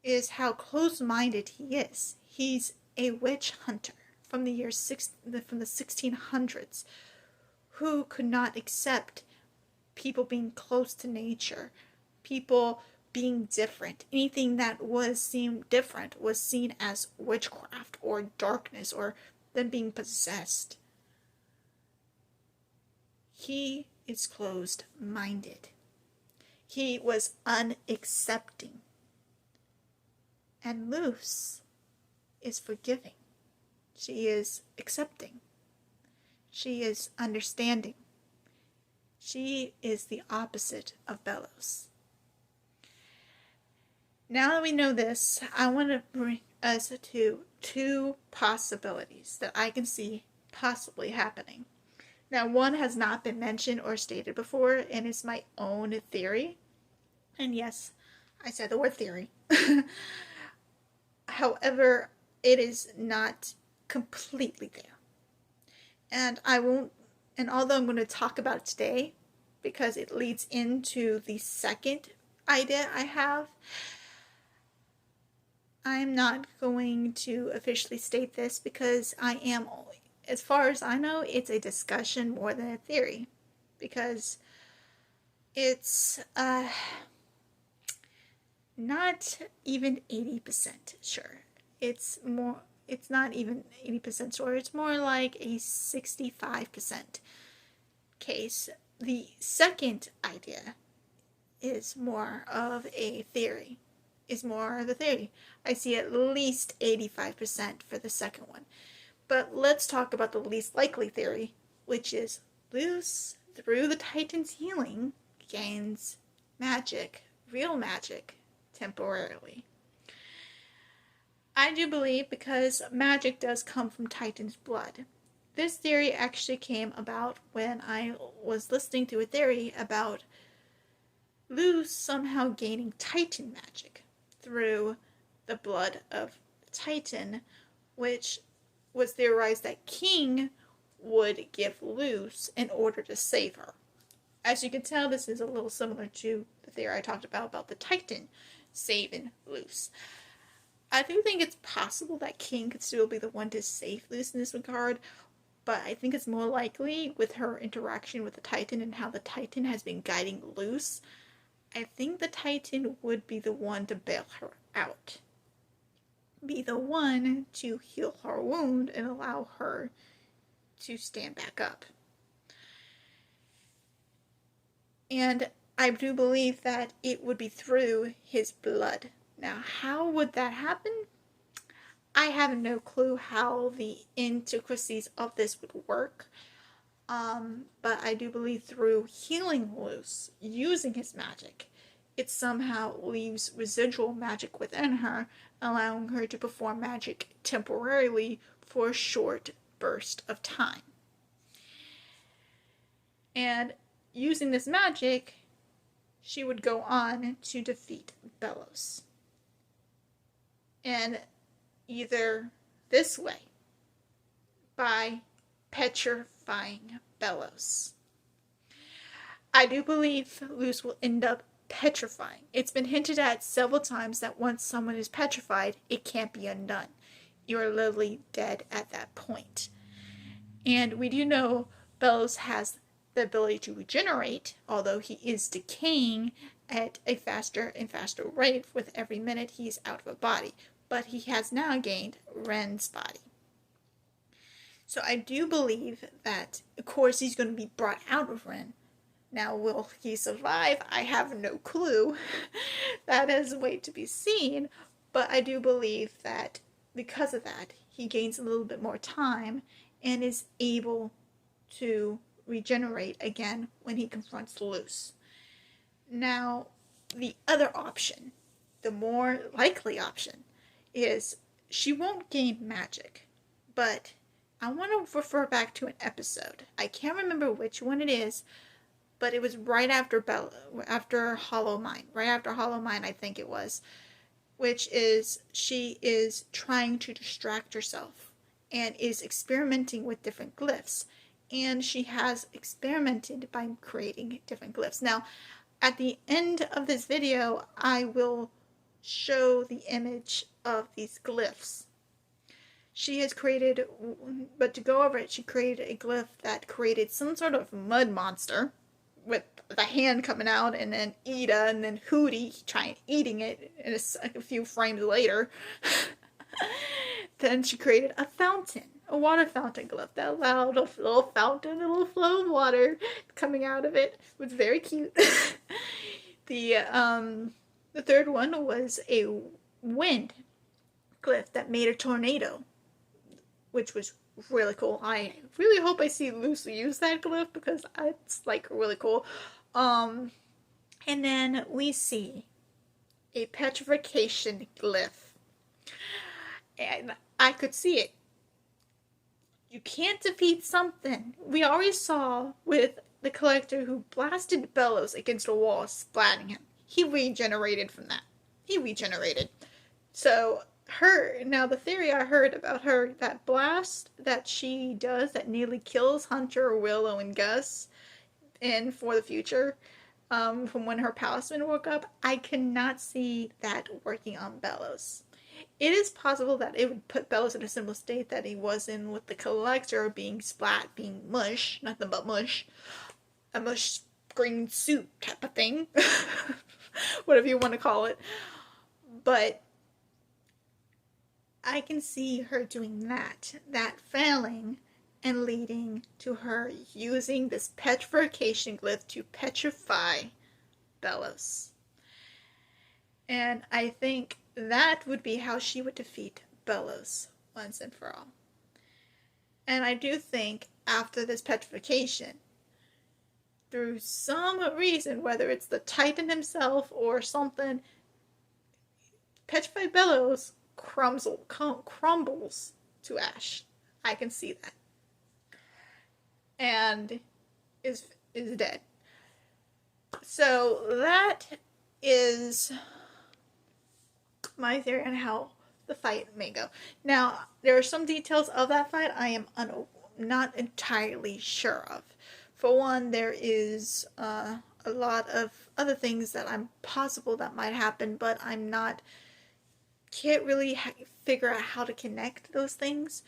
is how close-minded he is. He's a witch hunter from the 1600s who could not accept people being close to nature, people being different. Anything that seemed different was seen as witchcraft or darkness or them being possessed. He is closed-minded. He was unaccepting. And Luz is forgiving. She is accepting. She is understanding. She is the opposite of Belos. Now that we know this, I want to bring us to two possibilities that I can see possibly happening. Now, one has not been mentioned or stated before, and it's my own theory. And yes, I said the word theory. However, it is not completely there. And although I'm going to talk about it today, because it leads into the second idea I have, I'm not going to officially state this because as far as I know, it's a discussion more than a theory. Because it's not even 80% sure. It's not even 80% sure. It's more like a 65% case. The second idea is more of a theory. I see at least 85% for the second one. But let's talk about the least likely theory, which is Luz, through the Titan's healing, gains magic, real magic, temporarily. I do believe because magic does come from Titan's blood. This theory actually came about when I was listening to a theory about Luz somehow gaining Titan magic through the blood of Titan, which was theorized that King would give Luz in order to save her. As you can tell, this is a little similar to the theory I talked about the Titan saving Luz. I do think it's possible that King could still be the one to save Luz in this regard, but I think it's more likely with her interaction with the Titan and how the Titan has been guiding Luz. I think the Titan would be the one to bail her out. Be the one to heal her wound and allow her to stand back up. And I do believe that it would be through his blood. Now, how would that happen? I have no clue how the intricacies of this would work. But I do believe through healing Luz, using his magic, it somehow leaves residual magic within her, allowing her to perform magic temporarily for a short burst of time. And using this magic, she would go on to defeat Belos. And either this way, by petrifying Belos. I do believe Luz will end up petrifying. It's been hinted at several times that once someone is petrified, it can't be undone. You're literally dead at that point. And we do know Belos has the ability to regenerate, although he is decaying at a faster and faster rate with every minute he's out of a body. But he has now gained Ren's body. So I do believe that, of course, he's going to be brought out of Ren. Now, will he survive? I have no clue. That is wait to be seen. But I do believe that because of that, he gains a little bit more time and is able to regenerate again when he confronts Luz. Now, the other option, the more likely option, is she won't gain magic, but I want to refer back to an episode. I can't remember which one it is, but it was right after Hollow Mind. Right after Hollow Mind, I think it was. Which is, she is trying to distract herself and is experimenting with different glyphs. And she has experimented by creating different glyphs. Now, at the end of this video, I will show the image of these glyphs. She has created, but to go over it, she created a glyph that created some sort of mud monster with the hand coming out, and then Ida, and then Hooty trying eating it, and a few frames later. Then she created a fountain, a water fountain glyph that allowed a little fountain, a little flow of water coming out of it. It was very cute. The third one was a wind glyph that made a tornado, which was really cool. I really hope I see Lucy use that glyph because it's like really cool. And then we see a petrification glyph. And I could see it. You can't defeat something. We already saw with the collector who blasted Belos against a wall, splatting him. He regenerated from that. He regenerated. So now the theory I heard about her, that blast that she does that nearly kills Hunter, Willow, and Gus, and for the future, from when her palisman woke up, I cannot see that working on Belos. It is possible that it would put Belos in a similar state that he was in with the collector, being splat, being mush, nothing but mush, a mush green soup type of thing, whatever you want to call it. But I can see her doing that failing, and leading to her using this petrification glyph to petrify Belos. And I think that would be how she would defeat Belos once and for all. And I do think after this petrification, through some reason, whether it's the Titan himself or something, petrified Belos crumbles to ash. I can see that. and is dead. So that is my theory on how the fight may go. Now, there are some details of that fight I am not entirely sure of. For one, there is a lot of other things that I'm possible that might happen, but can't really figure out how to connect those things.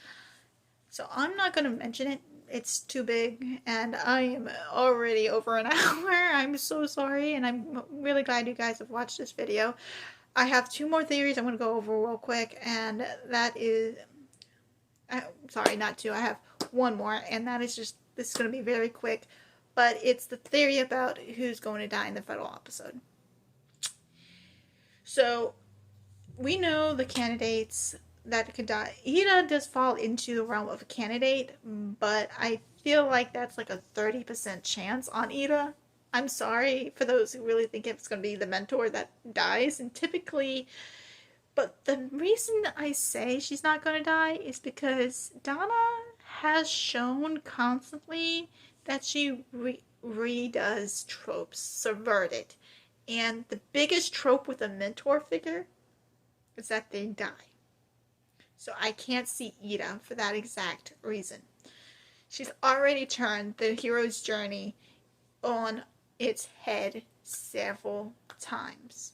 So I'm not going to mention it. It's too big, and I am already over an hour. I'm so sorry, and I'm really glad you guys have watched this video. I have 2 more theories I'm going to go over real quick, and that is... sorry, not 2. I have 1 more, and that is just... This is going to be very quick, but it's the theory about who's going to die in the final episode. So, we know the candidates that could die. Ida does fall into the realm of a candidate, but I feel like that's like a 30% chance on Ida. I'm sorry for those who really think it's going to be the mentor that dies, and typically... But the reason I say she's not going to die is because Donna has shown constantly that she redoes tropes, subverted. And the biggest trope with a mentor figure is that they die. So I can't see Ida for that exact reason. She's already turned the hero's journey on its head several times.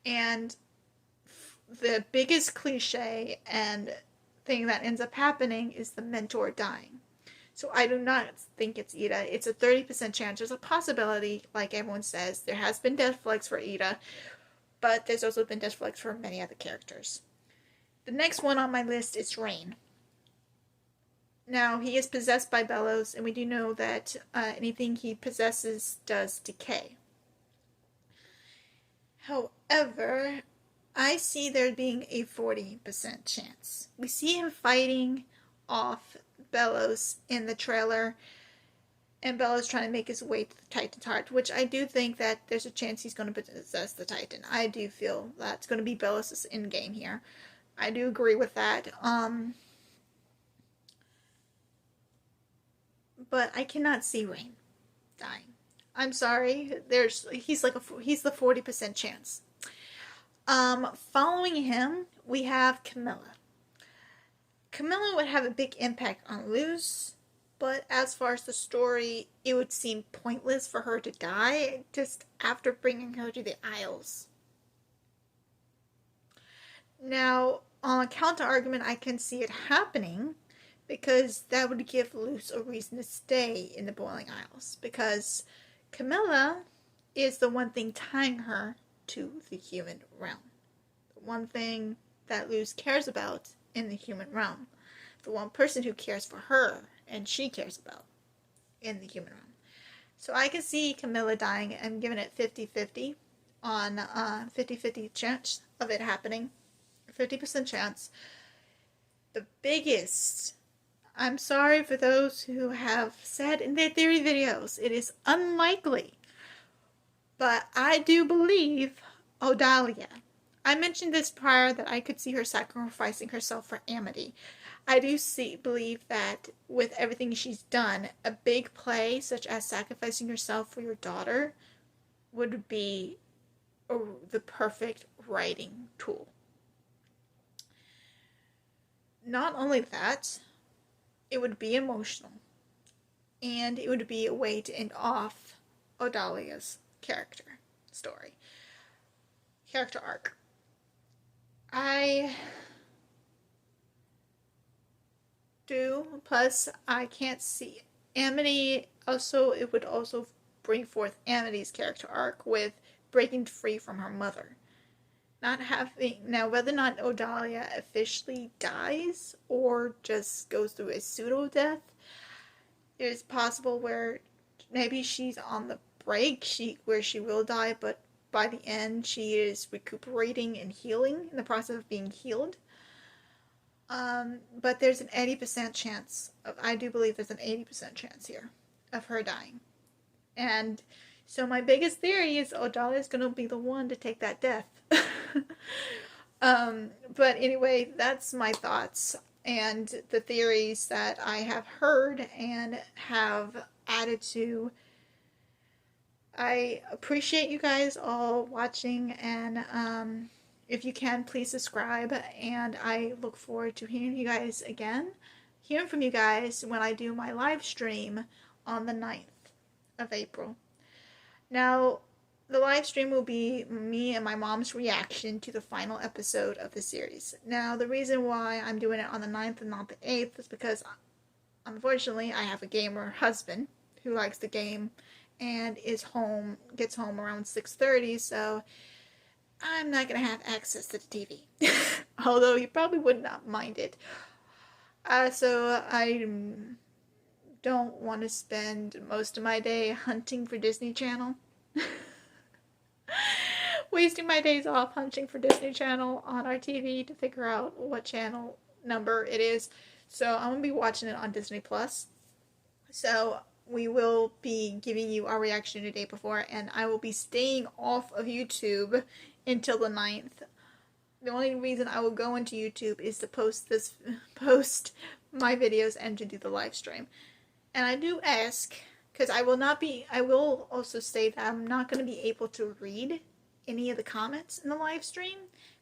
And the biggest cliche and thing that ends up happening is the mentor dying. So I do not think it's Ida. It's a 30% chance. There's a possibility, like everyone says. There has been death flags for Ida, but there's also been death flags for many other characters. The next one on my list is Rain. Now, he is possessed by Belos, and we do know that anything he possesses does decay. However, I see there being a 40% chance. We see him fighting off Belos in the trailer, and Belos trying to make his way to the Titan's heart, which I do think that there's a chance he's going to possess the Titan. I do feel that's going to be Belos' endgame here. I do agree with that. But I cannot see Rain dying. I'm sorry. He's the 40% chance. Following him, we have Camilla. Camilla would have a big impact on Luz, but as far as the story, it would seem pointless for her to die just after bringing her to the Isles. Now, on a counter-argument, I can see it happening because that would give Luz a reason to stay in the Boiling Isles, because Camilla is the one thing tying her to the human realm. The one thing that Luz cares about in the human realm. The one person who cares for her and she cares about in the human realm. So I can see Camilla dying. I'm giving it 50-50 on 50-50 chance of it happening. 50% chance. The biggest... I'm sorry for those who have said in their theory videos, it is unlikely. But I do believe Odalia. I mentioned this prior that I could see her sacrificing herself for Amity. I do believe that with everything she's done, a big play such as sacrificing yourself for your daughter would be the perfect writing tool. Not only that, it would be emotional, and it would be a way to end off Odalia's character arc. I do, plus I can't see Amity. Also, it would also bring forth Amity's character arc with breaking free from her mother. Now, whether or not Odalia officially dies or just goes through a pseudo-death, it is possible where maybe she's on the break, where she will die, but by the end she is recuperating and healing, in the process of being healed. But there's an 80% chance, I do believe there's an 80% chance here of her dying. And so my biggest theory is Odalia is going to be the one to take that death. But anyway, that's my thoughts and the theories that I have heard and have added to. I appreciate you guys all watching, and if you can, please subscribe, and I look forward to hearing you guys again, hearing from you guys when I do my live stream on the 9th of April. Now, the live stream will be me and my mom's reaction to the final episode of the series. Now, the reason why I'm doing it on the 9th and not the 8th is because, unfortunately, I have a gamer husband who likes the game and gets home around 6:30, so I'm not going to have access to the TV. Although he probably would not mind it. So I don't want to spend most of my day hunting for Disney Channel. Wasting my days off hunting for Disney Channel on our TV to figure out what channel number it is. So I'm going to be watching it on Disney Plus. So we will be giving you our reaction the day before, and I will be staying off of YouTube until the 9th. The only reason I will go into YouTube is to post my videos and to do the live stream. And I do ask, because I will also state that I'm not going to be able to read any of the comments in the live stream,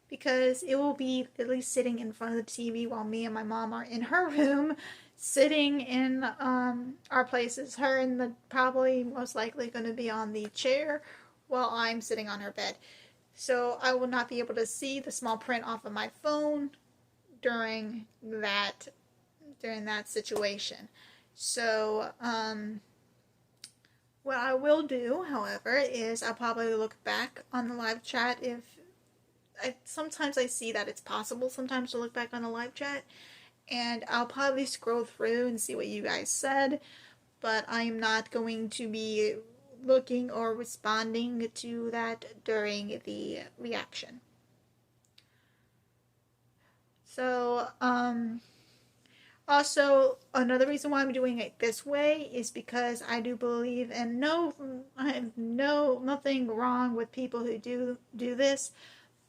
because it will be at least sitting in front of the TV while me and my mom are in her room, sitting in our places. Her in the probably most likely going to be on the chair while I'm sitting on her bed. So I will not be able to see the small print off of my phone during that situation. So what I will do, however, is I'll probably look back on the live chat sometimes I see that it's possible sometimes to look back on the live chat, and I'll probably scroll through and see what you guys said, but I'm not going to be looking or responding to that during the reaction. So, also, another reason why I'm doing it this way is because I do believe, and I have nothing wrong with people who do this,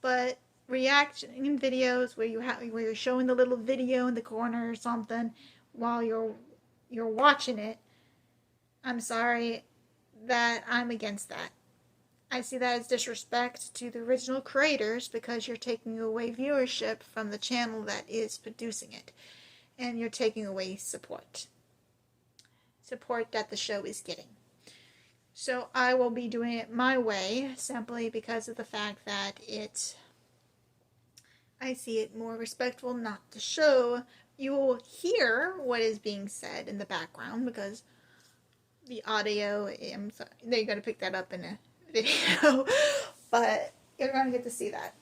but reaction videos where you're showing the little video in the corner or something while you're watching it, I'm sorry that I'm against that. I see that as disrespect to the original creators, because you're taking away viewership from the channel that is producing it, and you're taking away support that the show is getting. So I will be doing it my way, simply because of the fact that I see it more respectful not to show. You will hear what is being said in the background, because the audio, they're going to pick that up in a video, but you're going to get to see that.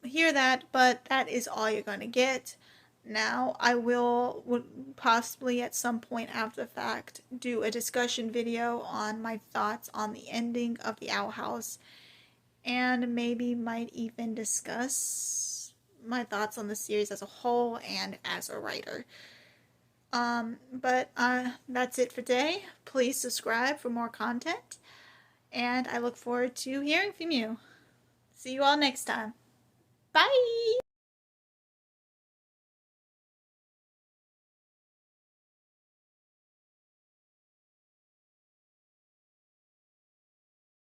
Hear that, but that is all you're going to get. Now, I would possibly at some point after the fact do a discussion video on my thoughts on the ending of the Owl House, and maybe might even discuss my thoughts on the series as a whole and as a writer. But that's it for today. Please subscribe for more content, and I look forward to hearing from you. See you all next time. Bye!